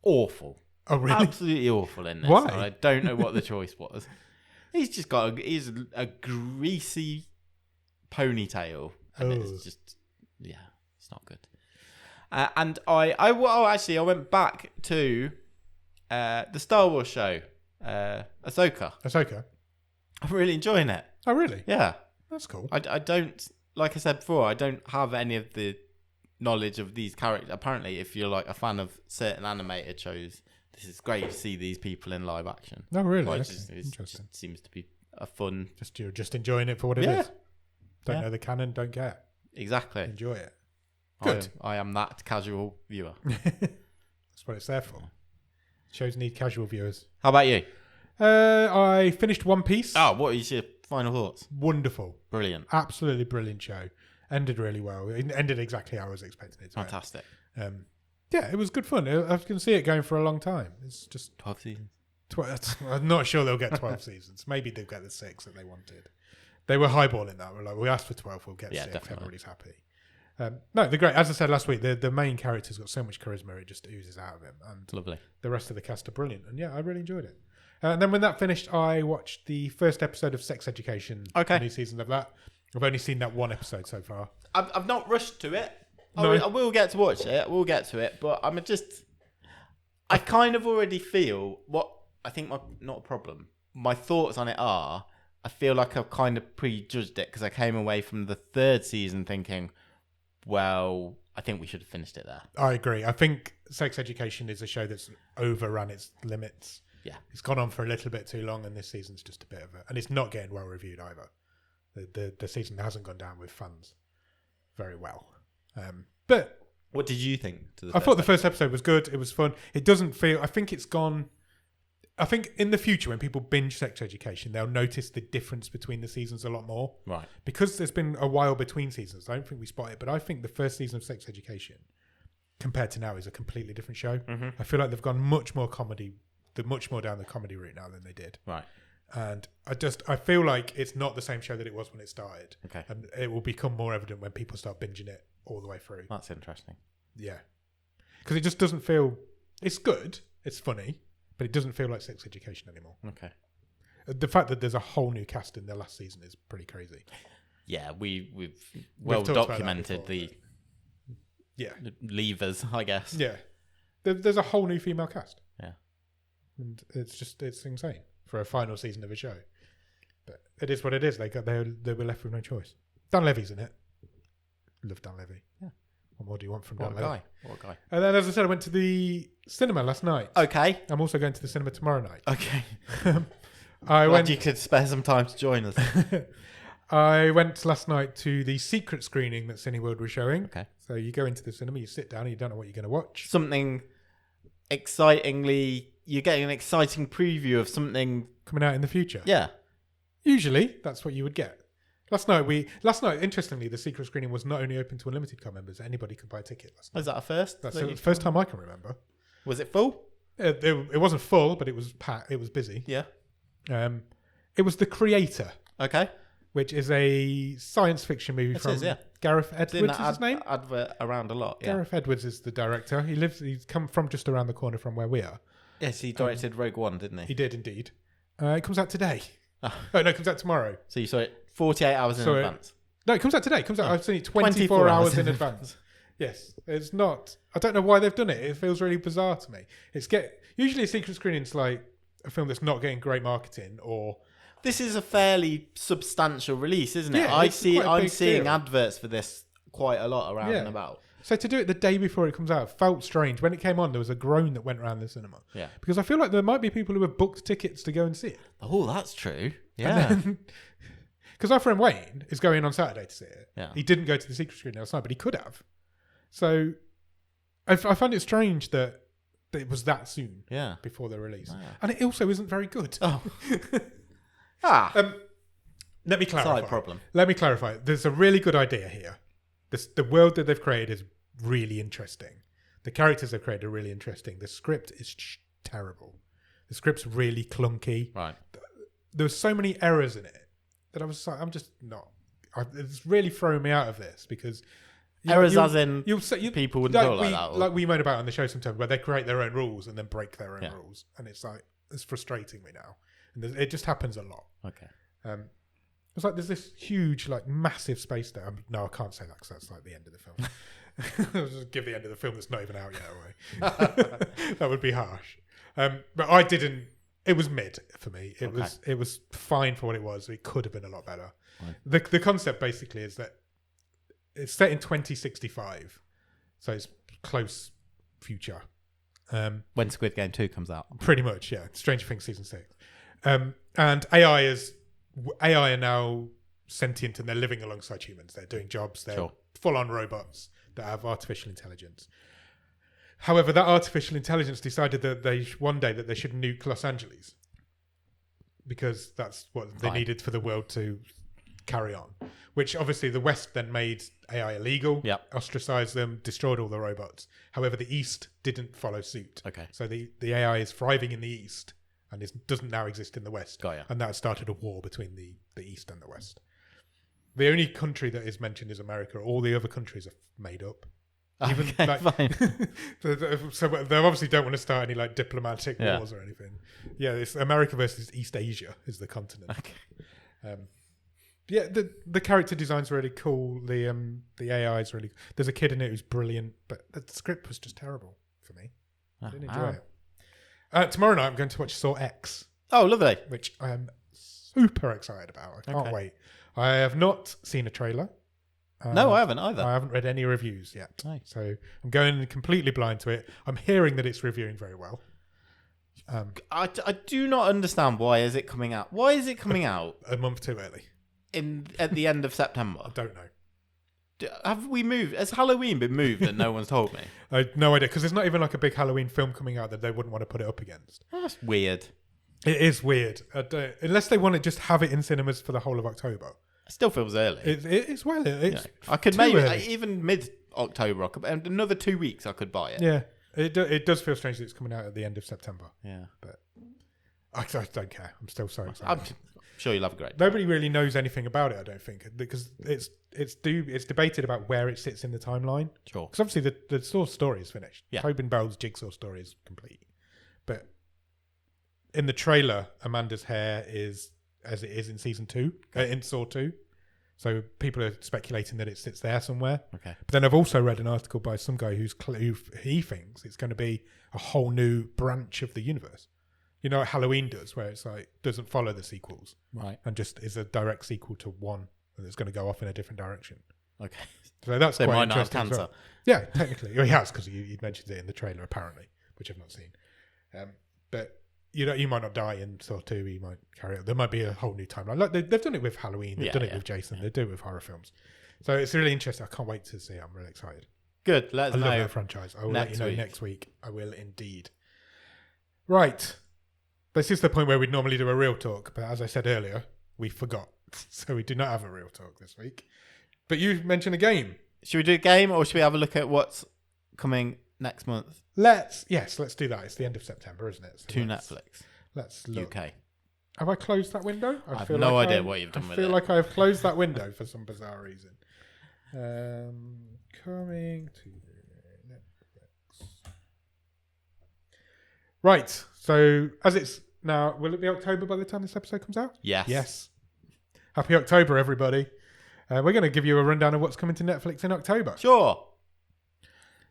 awful. Oh, really? Absolutely awful in this. Why? And I don't know what the choice was. He's just got he's a greasy ponytail, and Oh. it's just it's not good. And I went back to the Star Wars show, Ahsoka. Ahsoka. I'm really enjoying it. Oh, really? Yeah, That's cool. I don't, like I said before, I don't have any of the knowledge of these characters. Apparently, if you're like a fan of certain animated shows, this is great to see these people in live action. No, really? Like, Okay. it Interesting. just seems to be a fun. You're just enjoying it for what it is. Yeah. Don't Yeah. know the canon, don't care. Exactly. Enjoy it. Good. I am that casual viewer. That's what it's there for. Shows need casual viewers. How about you? I finished One Piece. Oh, what is your final thoughts? Wonderful. Brilliant. Absolutely brilliant show. Ended really well. It ended exactly how I was expecting it to. Fantastic. Yeah, it was good fun. I can see it going for a long time. It's just 12 seasons. I'm not sure they'll get 12 seasons. Maybe they'll get the 6 that they wanted. They were highballing that. We're like, we asked for 12, we'll get 6. Definitely. Everybody's happy. No, they're great. As I said last week, the main character's got so much charisma, it just oozes out of him. And It's lovely. the rest of the cast are brilliant. And yeah, I really enjoyed it. And then when that finished, I watched the first episode of Sex Education. Okay. The new season of that. I've only seen that one episode so far. I've not rushed to it. No. I will get to watch it. We'll get to it. But I kind of already feel what I think not a problem. My thoughts on it are, I feel like I've kind of prejudged it because I came away from the 3rd season thinking, well, I think we should have finished it there. I agree. I think Sex Education is a show that's overrun its limits. Yeah. It's gone on for a little bit too long, and this season's just a bit of and it's not getting well reviewed either. The season hasn't gone down with fans very well. But What did you think? I thought the first episode was good. It was fun. It doesn't feel. I think it's gone. I think in the future, when people binge Sex Education, they'll notice the difference between the seasons a lot more. Right. Because there's been a while between seasons, I don't think we spot it, but I think the first season of Sex Education compared to now is a completely different show. Mm-hmm. I feel like they've gone much more comedy, much more down the comedy route now than they did. Right. And I feel like it's not the same show that it was when it started. Okay. And it will become more evident when people start binging it all the way through. That's interesting. Yeah. Because it just doesn't feel... It's good. It's funny. But it doesn't feel like Sex Education anymore. Okay. The fact that there's a whole new cast in the last season is pretty crazy. Yeah, we've talked about that documented before, the levers, I guess. Yeah. There's a whole new female cast. Yeah. And it's insane for a final season of a show. But it is what it is. They were left with no choice. Dan Levy's in it. Love Dan Levy. Yeah. What more do you want from What Dan a Levy? guy. What a guy. And then, as I said, I went to the cinema last night. Okay. I'm also going to the cinema tomorrow night. Okay. I Glad you could spare some time to join us. I went last night to the secret screening that Cineworld was showing. Okay. So you go into the cinema, you sit down, and you don't know what you're going to watch. Something excitingly... You're getting an exciting preview of something... Coming out in the future. Yeah. Usually, that's what you would get. Last night, interestingly, the secret screening was not only open to Unlimited Card members; anybody could buy a ticket. Last night. Was that a first? That's the first time I can remember. Was it full? It wasn't full, but it was packed. It was busy. Yeah. It was The Creator, Okay. which is a science fiction movie from Gareth Edwards. Is his name? Advert around a lot. Yeah. Gareth Edwards is the director. He's come from just around the corner from where we are. Yes, he directed Rogue One, didn't he? He did indeed. It comes out today. Oh. Oh no, it comes out tomorrow. So you saw it 48 hours in advance. No, it comes out today. It comes out. I've seen it 24 hours in advance. Yes, it's not. I don't know why they've done it. It feels really bizarre to me. Usually a secret screening's like a film that's not getting great marketing, or this is a fairly substantial release, isn't it? Yeah, I'm seeing deal. adverts for this quite a lot around and about. So to do it the day before it comes out felt strange. When it came on, there was a groan that went around the cinema. Yeah. Because I feel like there might be people who have booked tickets to go and see it. Oh, that's true. Yeah. Because our friend Wayne is going on Saturday to see it. Yeah. He didn't go to the secret screening last night, but he could have. So I find it strange that it was that soon before the release. Wow. And it also isn't very good. Oh. Let me clarify. Side problem. Let me clarify. There's a really good idea here. The world that they've created is really interesting. The characters they've created are really interesting. The script is terrible. The script's really clunky. Right. There were so many errors in it that I was like, I'm just not. It's really throwing me out of this because Errors as in people wouldn't do it like that. Like we moan about on the show sometimes, where they create their own rules and then break their own rules, and it's like it's frustrating me now, and it just happens a lot. Okay. It's like there's this huge, like massive space there. No, I can't say that because that's like the end of the film. I'll just give the end of the film that's not even out yet away. That would be harsh. But I didn't. It was mid for me. It was fine for what it was. It could have been a lot better. Right. The concept basically is that it's set in 2065, so it's close future. When Squid Game 2 comes out. Pretty much, yeah. Stranger Things season 6. And AI are now sentient and they're living alongside humans. They're doing jobs. They're full-on robots that have artificial intelligence. However, that artificial intelligence decided that one day they should nuke Los Angeles because that's what they needed for the world to carry on. Which obviously the West then made AI illegal, ostracized them, destroyed all the robots. However, the East didn't follow suit. Okay. So the AI is thriving in the East and doesn't now exist in the West. Got ya. And that started a war between the East and the West. The only country that is mentioned is America. All the other countries are made up. Even fine. So they obviously don't want to start any like diplomatic wars or anything. Yeah, it's America versus East Asia is the continent. Okay. Yeah, the character design's really cool. The AI is really. There's a kid in it who's brilliant, but the script was just terrible for me. I didn't enjoy it. Tomorrow night I'm going to watch Saw X. Oh, lovely! Which I am super excited about. I can't wait. I have not seen a trailer. No, I haven't either. I haven't read any reviews yet. Nice. So I'm going completely blind to it. I'm hearing that it's reviewing very well. I do not understand why is it coming out. Why is it coming out a month too early? At the end of September? I don't know. Have we moved? Has Halloween been moved and no one's told me? I have no idea because there's not even like a big Halloween film coming out that they wouldn't want to put it up against. Oh, that's weird. It is weird. Unless they want to just have it in cinemas for the whole of October. It still feels early. It is well. It's I could too maybe early. even mid-October. And another 2 weeks, I could buy it. Yeah. It does feel strange that it's coming out at the end of September. Yeah. But I don't care. I'm still so excited. I'm sure you'll have a great. Nobody really knows anything about it, I don't think, because it's debated about where it sits in the timeline. Sure. Because obviously the source story is finished. Yeah. Tobin Bell's Jigsaw story is complete. But in the trailer, Amanda's hair is as it is in season 2, in Saw 2. So people are speculating that it sits there somewhere. Okay. But then I've also read an article by some guy who he thinks it's going to be a whole new branch of the universe. You know what Halloween does, where it's like doesn't follow the sequels, Right. and just is a direct sequel to one, and it's going to go off in a different direction. Okay. So that's They quite might not have interesting. As cancer. well. Yeah, technically, well, he has because he mentions it in the trailer apparently, which I've not seen. But you might not die in Saw 2. You might carry on. There might be a whole new timeline. Like they've done it with Halloween. They've done it with Jason. They do it with horror films. So it's really interesting. I can't wait to see it. I'm really excited. Good. Let us I love know. that franchise. I will let you know week. next week. I will indeed. Right. This is the point where we'd normally do a real talk, but as I said earlier, we forgot. So we do not have a real talk this week. But you mentioned a game. Should we do a game or should we have a look at what's coming next month Let's do that. It's the end of September, isn't it? So to Netflix Let's look. UK? Have I closed that window? I have no idea what you've done I with feel it. like I have closed that window for some bizarre reason. Coming to Netflix. Right. So as it's now, will it be October by the time this episode comes out? Yes. Yes. Happy October, everybody. We're going to give you a rundown of what's coming to Netflix in October. Sure.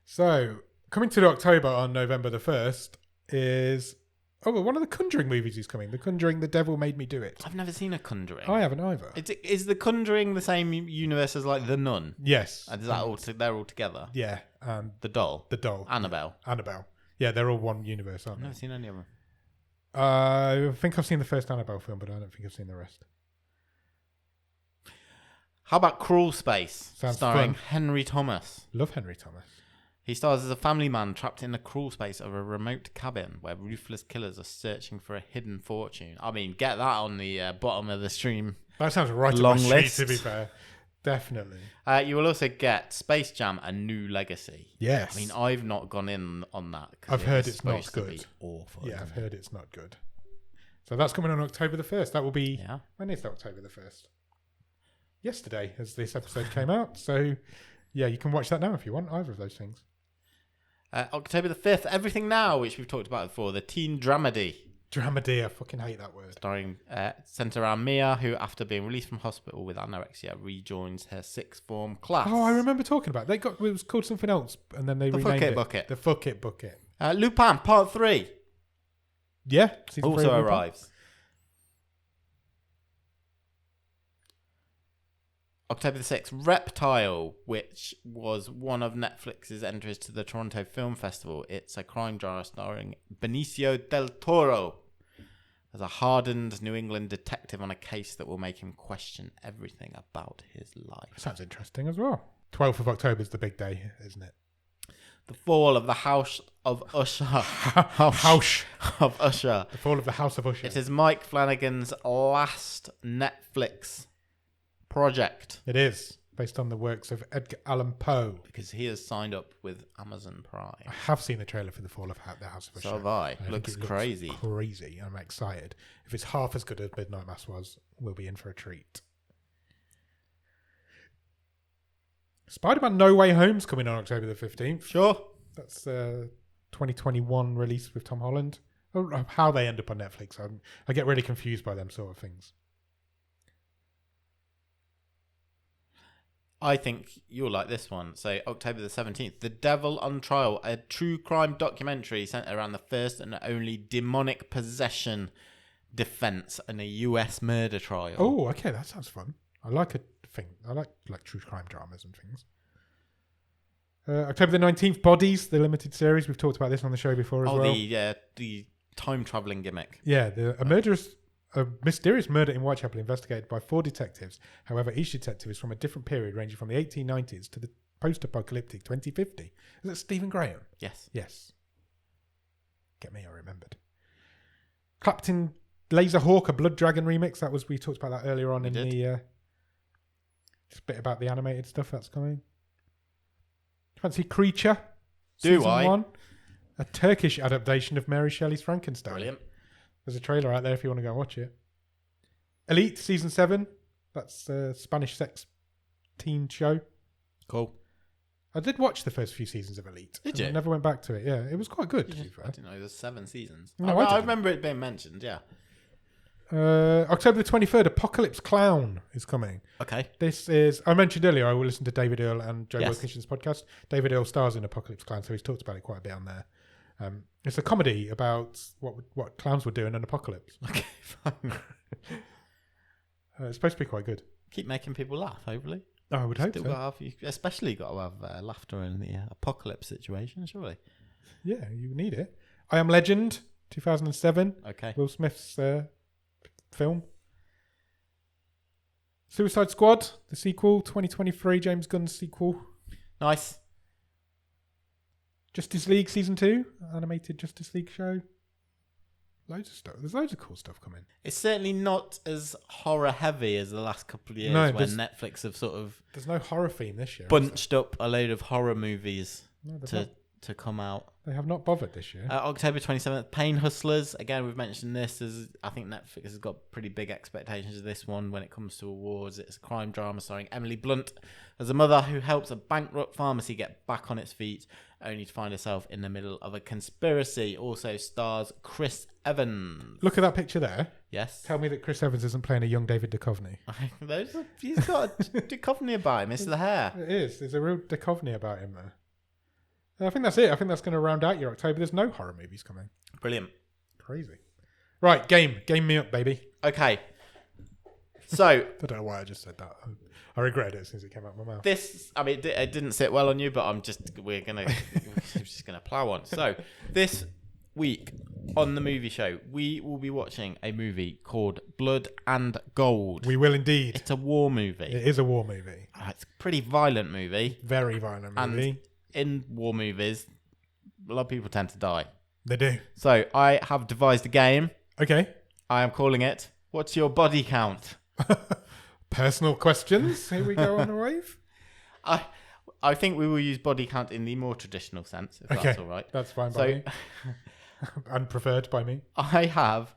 So, coming to October on November the 1st is... one of the Conjuring movies is coming. The Conjuring, The Devil Made Me Do It. I've never seen a Conjuring. I haven't either. Is the Conjuring the same universe as like The Nun? Yes. And is that they're all together? Yeah, and The Doll? the doll. Annabelle? Yeah, they're all one universe, aren't I've they? never seen any of them. I think I've seen the first Annabelle film, but I don't think I've seen the rest. How about Crawl Space? Sounds starring fun. Henry Thomas. Love Henry Thomas. He stars as a family man trapped in the crawl space of a remote cabin where ruthless killers are searching for a hidden fortune. I mean, get that on the bottom of the stream. That sounds right up Long my street, list. to be fair. Definitely. You will also get Space Jam: A New Legacy. Yes. I mean, I've not gone in on that. 'cause I've heard was it's not supposed to good. be awful. Yeah, I've heard it's not good. So that's coming on October the 1st. That will be... Yeah. When is October the 1st? Yesterday, as this episode came out. So, yeah, you can watch that now if you want, either of those things. October the 5th, Everything Now, which we've talked about before, the teen dramedy. Dramedy, I fucking hate that word. Starring centered around Mia, who, after being released from hospital with anorexia, rejoins her sixth form class. Oh, I remember talking about it. It was called something else, and then they The renamed Fuck It it. Bucket. The Fuck It Bucket. Lupin, Part 3, Yeah. season 3 also of Lupin. arrives. October the 6th, Reptile, which was one of Netflix's entries to the Toronto Film Festival. It's a crime drama starring Benicio del Toro as a hardened New England detective on a case that will make him question everything about his life. Sounds interesting as well. 12th of October is the big day, isn't it? The Fall of the House of Usher. House. Of Usher. The Fall of the House of Usher. It is Mike Flanagan's last Netflix project. It is. Based on the works of Edgar Allan Poe. Because he has signed up with Amazon Prime. I have seen the trailer for The Fall of the House of Usher. So have I. think Looks it crazy. Crazy. I'm excited. If it's half as good as Midnight Mass was, we'll be in for a treat. Spider-Man No Way Home's coming on October the 15th. Sure. That's 2021 release with Tom Holland. I don't know how they end up on Netflix. I get really confused by them sort of things. I think you'll like this one. So, October the 17th, The Devil on Trial, a true crime documentary centered around the first and only demonic possession defense in a US murder trial. Oh, okay, that sounds fun. I like a thing. I like true crime dramas and things. October the 19th, Bodies, the limited series. We've talked about this on the show before as well. The time traveling gimmick. Yeah, a mysterious murder in Whitechapel investigated by 4 detectives. However, each detective is from a different period, ranging from the 1890s to the post-apocalyptic 2050. Is that Stephen Graham? Yes. Yes. Get me, I remembered. Clapton Laser Hawk, a Blood Dragon remix. We talked about that earlier on in did. the just a bit about the animated stuff that's coming. Fancy Creature? Do Season I? 1. A Turkish adaptation of Mary Shelley's Frankenstein. Brilliant. There's a trailer out there if you want to go and watch it. Elite Season 7. That's a Spanish sex teen show. Cool. I did watch the first few seasons of Elite. Did you? I never went back to it. Yeah, it was quite good, to be I fair. didn't know there's 7 seasons. No, I didn't. remember it being mentioned, yeah. October the 23rd, Apocalypse Clown is coming. Okay. This is, I mentioned earlier, I will listen to David Earl and Joe Yes. Wilkinson's podcast. David Earl stars in Apocalypse Clown, so he's talked about it quite a bit on there. It's a comedy about what clowns would do in an apocalypse. Okay, fine. It's supposed to be quite good. Keep making people laugh, hopefully. Oh, I would hope Still so. got to have, especially got to have laughter in the apocalypse situation, surely. Yeah, you need it. I Am Legend, 2007. Okay. Will Smith's film. Suicide Squad, the sequel, 2023, James Gunn's sequel. Nice. Justice League Season 2, animated Justice League show. Loads of stuff. There's loads of cool stuff coming. It's certainly not as horror heavy as the last couple of years No, when Netflix have sort of There's no horror theme this year. is bunched up a load of horror movies there? No, to come out. they have not bothered this year. October 27th, Pain Hustlers. Again, we've mentioned this. I think Netflix has got pretty big expectations of this one when it comes to awards. It's a crime drama starring Emily Blunt as a mother who helps a bankrupt pharmacy get back on its feet, only to find herself in the middle of a conspiracy. Also stars Chris Evans. Look at that picture there. Yes. Tell me that Chris Evans isn't playing a young David Duchovny. He's got a Duchovny about him. It's the hair. It is. There's a real Duchovny about him there. I think that's it. I think that's going to round out your October. There's no horror movies coming. Brilliant. Crazy. Right, game me up, baby. Okay. So I don't know why I just said that. I regret it as soon as it came out of my mouth. this, I mean, it didn't sit well on you, but we're just gonna plow on. So this week on the movie show, we will be watching a movie called Blood and Gold. We will indeed. It's a war movie. It is a war movie. It's a pretty violent movie. Very violent movie. And in war movies, a lot of people tend to die. They do. So I have devised a game. Okay. I am calling it, What's Your Body Count? Personal questions. Here we go on the wave. I think we will use body count in the more traditional sense, if that's all right. That's fine by So me. And preferred by me. I have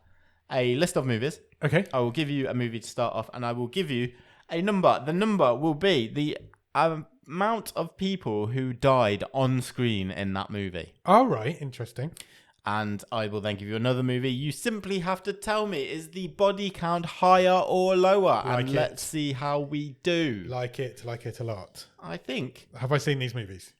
a list of movies. Okay. I will give you a movie to start off, and I will give you a number. The number will be the amount of people who died on screen in that movie. All right. Interesting. And I will then give you another movie. You simply have to tell me, is the body count higher or lower? Like and it. let's see how we do. Like it a lot. I think. Have I seen these movies?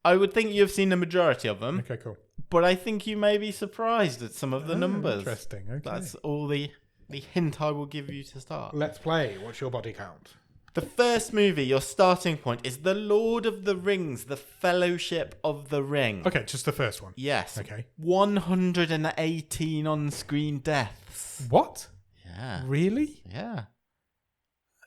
I would think you've seen the majority of them, Okay, cool. but I think you may be surprised at some of the numbers. Interesting. Okay. That's all the hint I will give you to start. Let's play. What's your body count? The first movie, your starting point, is The Lord of the Rings, The Fellowship of the Ring. Okay, just the first one. Yes. Okay. 118 on-screen deaths. What? Yeah. Really? Yeah.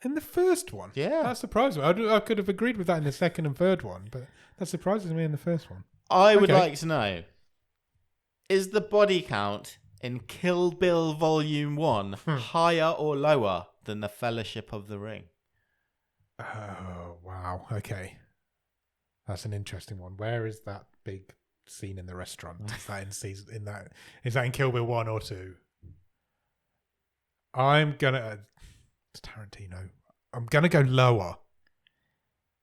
In the first one? Yeah. That surprised me. I could have agreed with that in the second and third one, but that surprises me in the first one. I would Okay. like to know, is the body count in Kill Bill Volume 1 higher or lower than The Fellowship of the Ring? Oh, wow. Okay. That's an interesting one. Where is that big scene in the restaurant? Is that is that in Kill Bill 1 or 2? I'm gonna it's Tarantino. I'm gonna go lower.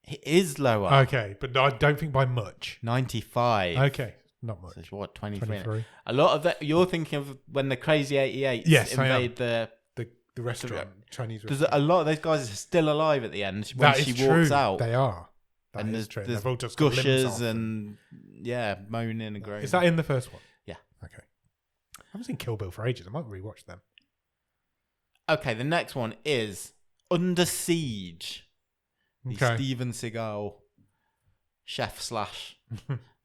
It is lower. Okay, but I don't think by much. 95. Okay. Not much. So it's what, 23? 23. A lot of that, you're thinking of when the Crazy 88s Yes, I am. invade the... The restaurant, Chinese There's restaurant. a lot of those guys are still alive at the end when That she is walks true. out. They are. That And is there's, true. there's They've all just got limbs gushers off. and, moaning and groaning. Is that in the first one? Yeah. Okay. I haven't seen Kill Bill for ages. I might rewatch them. Okay, the next one is Under Siege. The Okay. Steven Seagal chef slash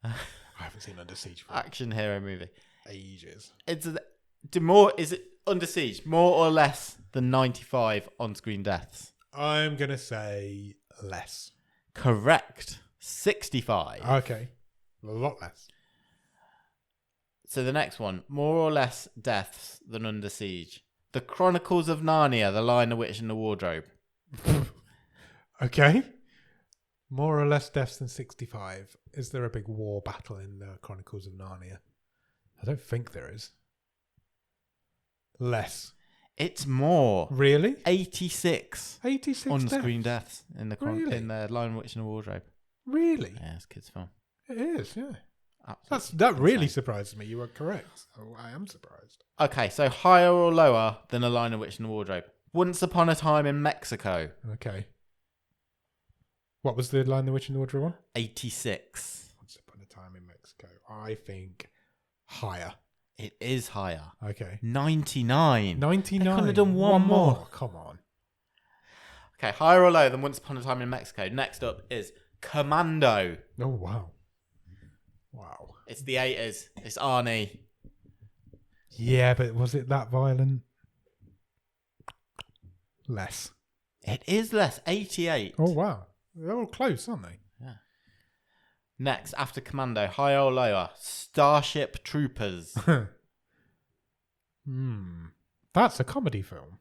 I haven't seen Under Siege for action hero movie. ages. Is it Under Siege more or less than 95 on-screen deaths? I'm going to say less. Correct. 65. Okay. A lot less. So the next one, more or less deaths than Under Siege. The Chronicles of Narnia, The Lion, the Witch and the Wardrobe. Okay. More or less deaths than 65. Is there a big war battle in the Chronicles of Narnia? I don't think there is. Less. It's more. Really? 86 86 on-screen deaths? deaths in the Really? in the Lion, Witch and the Wardrobe. Really? Yeah, it's a kids' film. It is, yeah. Absolutely That really insane. surprises me. You are correct. Oh, I am surprised. Okay, so higher or lower than A Lion, the Witch and the Wardrobe? Once Upon a Time in Mexico. Okay. What was the Lion, the Witch and the Wardrobe one? 86. Once Upon a Time in Mexico. I think higher. It is higher. Okay. 99. 99. They could have done one more. Come on. Okay, higher or lower than Once Upon a Time in Mexico? Next up is Commando. Oh, wow. Wow. It's the 80s. It's Arnie. Yeah, but was it that violent? Less. It is less. 88. Oh, wow. They're all close, aren't they? Yeah. Next, after Commando, higher or lower? Starship Troopers. That's a comedy film.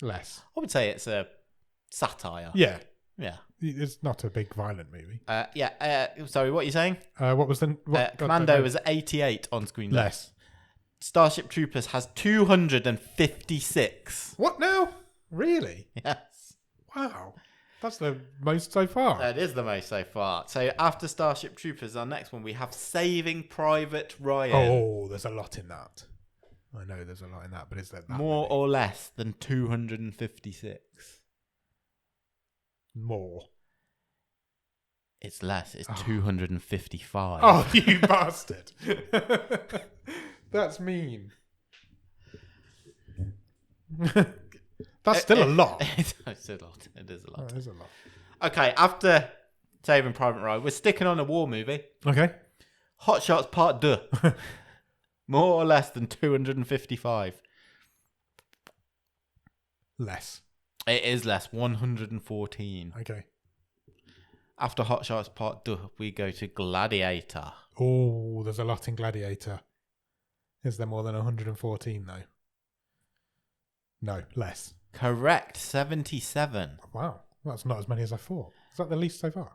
Less. I would say it's a satire. Yeah. Yeah. It's not a big violent movie. Sorry, what are you saying? What was the... Commando was 88 on screen. Less. Starship Troopers has 256. What now? Really? Yes. Wow. That's the most so far. That is the most so far. So after Starship Troopers, our next one, we have Saving Private Ryan. Oh, there's a lot in that. I know there's a lot in that, but is there that More many? or less than 256? More. It's less. It's 255. Oh, you bastard. That's mean. That's still a lot. It's a lot. It is a lot. That is a lot. Okay, after Saving Private Ryan, we're sticking on a war movie. Okay. Hot Shots Part 2. More or less than 255. Less. It is less, 114. Okay. After Hot Shots Part 2, we go to Gladiator. Oh, there's a lot in Gladiator. Is there more than 114 though? No, less. Correct, 77. Wow. Well, that's not as many as I thought. Is that the least so far?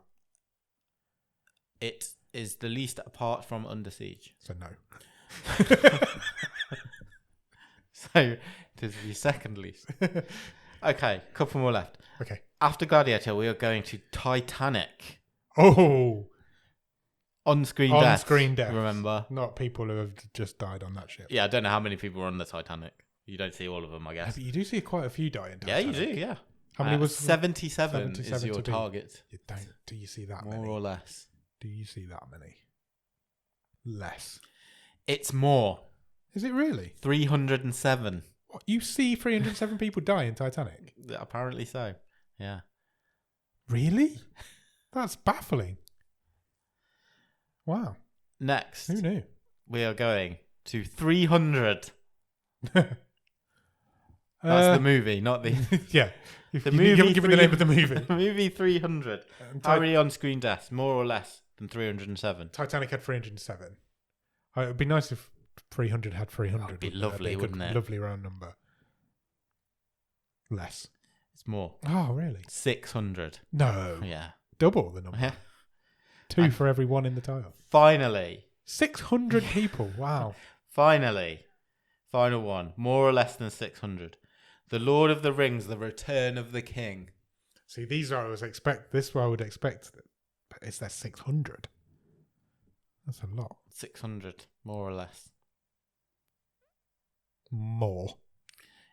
It is the least apart from Under Siege. So no. So it is the second least. Okay, couple more left. Okay. After Gladiator, we are going to Titanic. Oh, On-screen on-screen death. Remember? Not people who have just died on that ship. Yeah, I don't know how many people were on the Titanic. You don't see all of them, I Yeah, guess. but you do see quite a few die in Yeah, Titanic. you do, yeah. How many was 77 is 77 your to beat. target. You don't. Do you see that More many? or less. Do you see that many? Less. It's more. Is it really? 307. What, you see 307 people die in Titanic? Apparently so. Yeah. Really? That's baffling. Wow. Next, Who knew? we are going to 300. That's the movie, not the Yeah. If The you movie haven't given the three- name of the movie. the movie 300. How many on-screen deaths? More or less than 307. Titanic had 307. It would be nice if 300 had 300. That'd be wouldn't it? lovely, That'd be a good, wouldn't it? Lovely round number. Less. It's more. Oh, really? 600. No. Yeah. Double the number. Yeah. 2 for every one in the title. Finally. 600 people. Wow. Finally. Final one. More or less than 600. The Lord of the Rings, The Return of the King. See, these are I was expect. This I would expect. But is there 600? That's a lot. 600, more or less. More.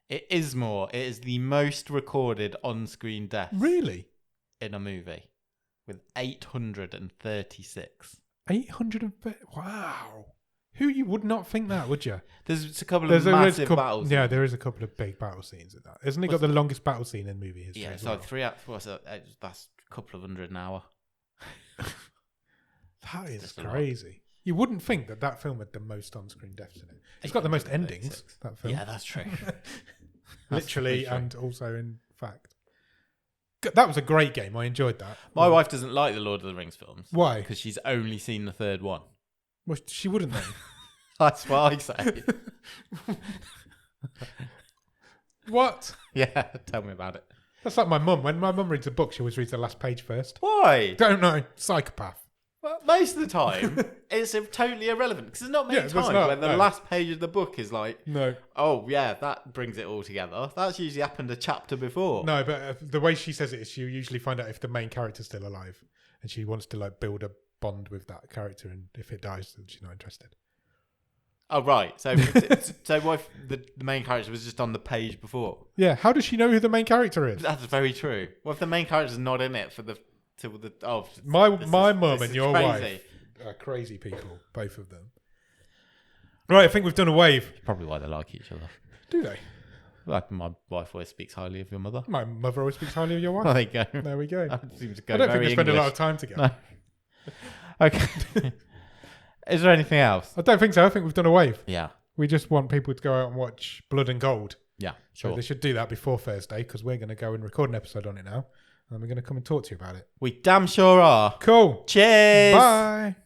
It is more. It is the most recorded on-screen deaths Really? in a movie, with 836. 850. Wow. Who you would not think that, would you? There's a couple of massive battles. Yeah, there is a couple of big battle scenes in that. Isn't it got the longest battle scene in movie history? Yeah, as it's well? like 3 out. That's a couple of hundred an hour. That is Just a lot. crazy. You wouldn't think that that film had the most on-screen deaths in it. It's got the most endings. 836. That film, Yeah, that's true. literally, true. and also in fact. That was a great game. I enjoyed that. My wife doesn't like the Lord of the Rings films. Why? Because she's only seen the third one. Well, she wouldn't then. That's what I say. What? Yeah, tell me about it. That's like my mum. When my mum reads a book, she always reads the last page first. Why? Don't know. Psychopath. Well, most of the time, it's totally irrelevant because there's not many there's times not, when the no. last page of the book is like, No. oh yeah, that brings it all together. That's usually happened a chapter before. No, but the way she says it is, she usually find out if the main character's still alive, and she wants to like build a bond with that character, and if it dies, then she's not interested. Oh right, so so what if the main character was just on the page before? Yeah. How does she know who the main character is? That's very true. What if the main character's not in it for the My this mum is and your crazy. wife are crazy people, both of them. Right, I think we've done a wave. Probably why they like each other. Do they? Like my wife always speaks highly of your mother. My mother always speaks highly of your wife. There you go. There we go. That seems to go I don't think very they spend a lot English. of time together. No. Okay. Is there anything else? I don't think so. I think we've done a wave. Yeah. We just want people to go out and watch Blood and Gold. Yeah. So Sure. they should do that before Thursday because we're going to go and record an episode on it now. And we're going to come and talk to you about it. We damn sure are. Cool. Cheers. Bye.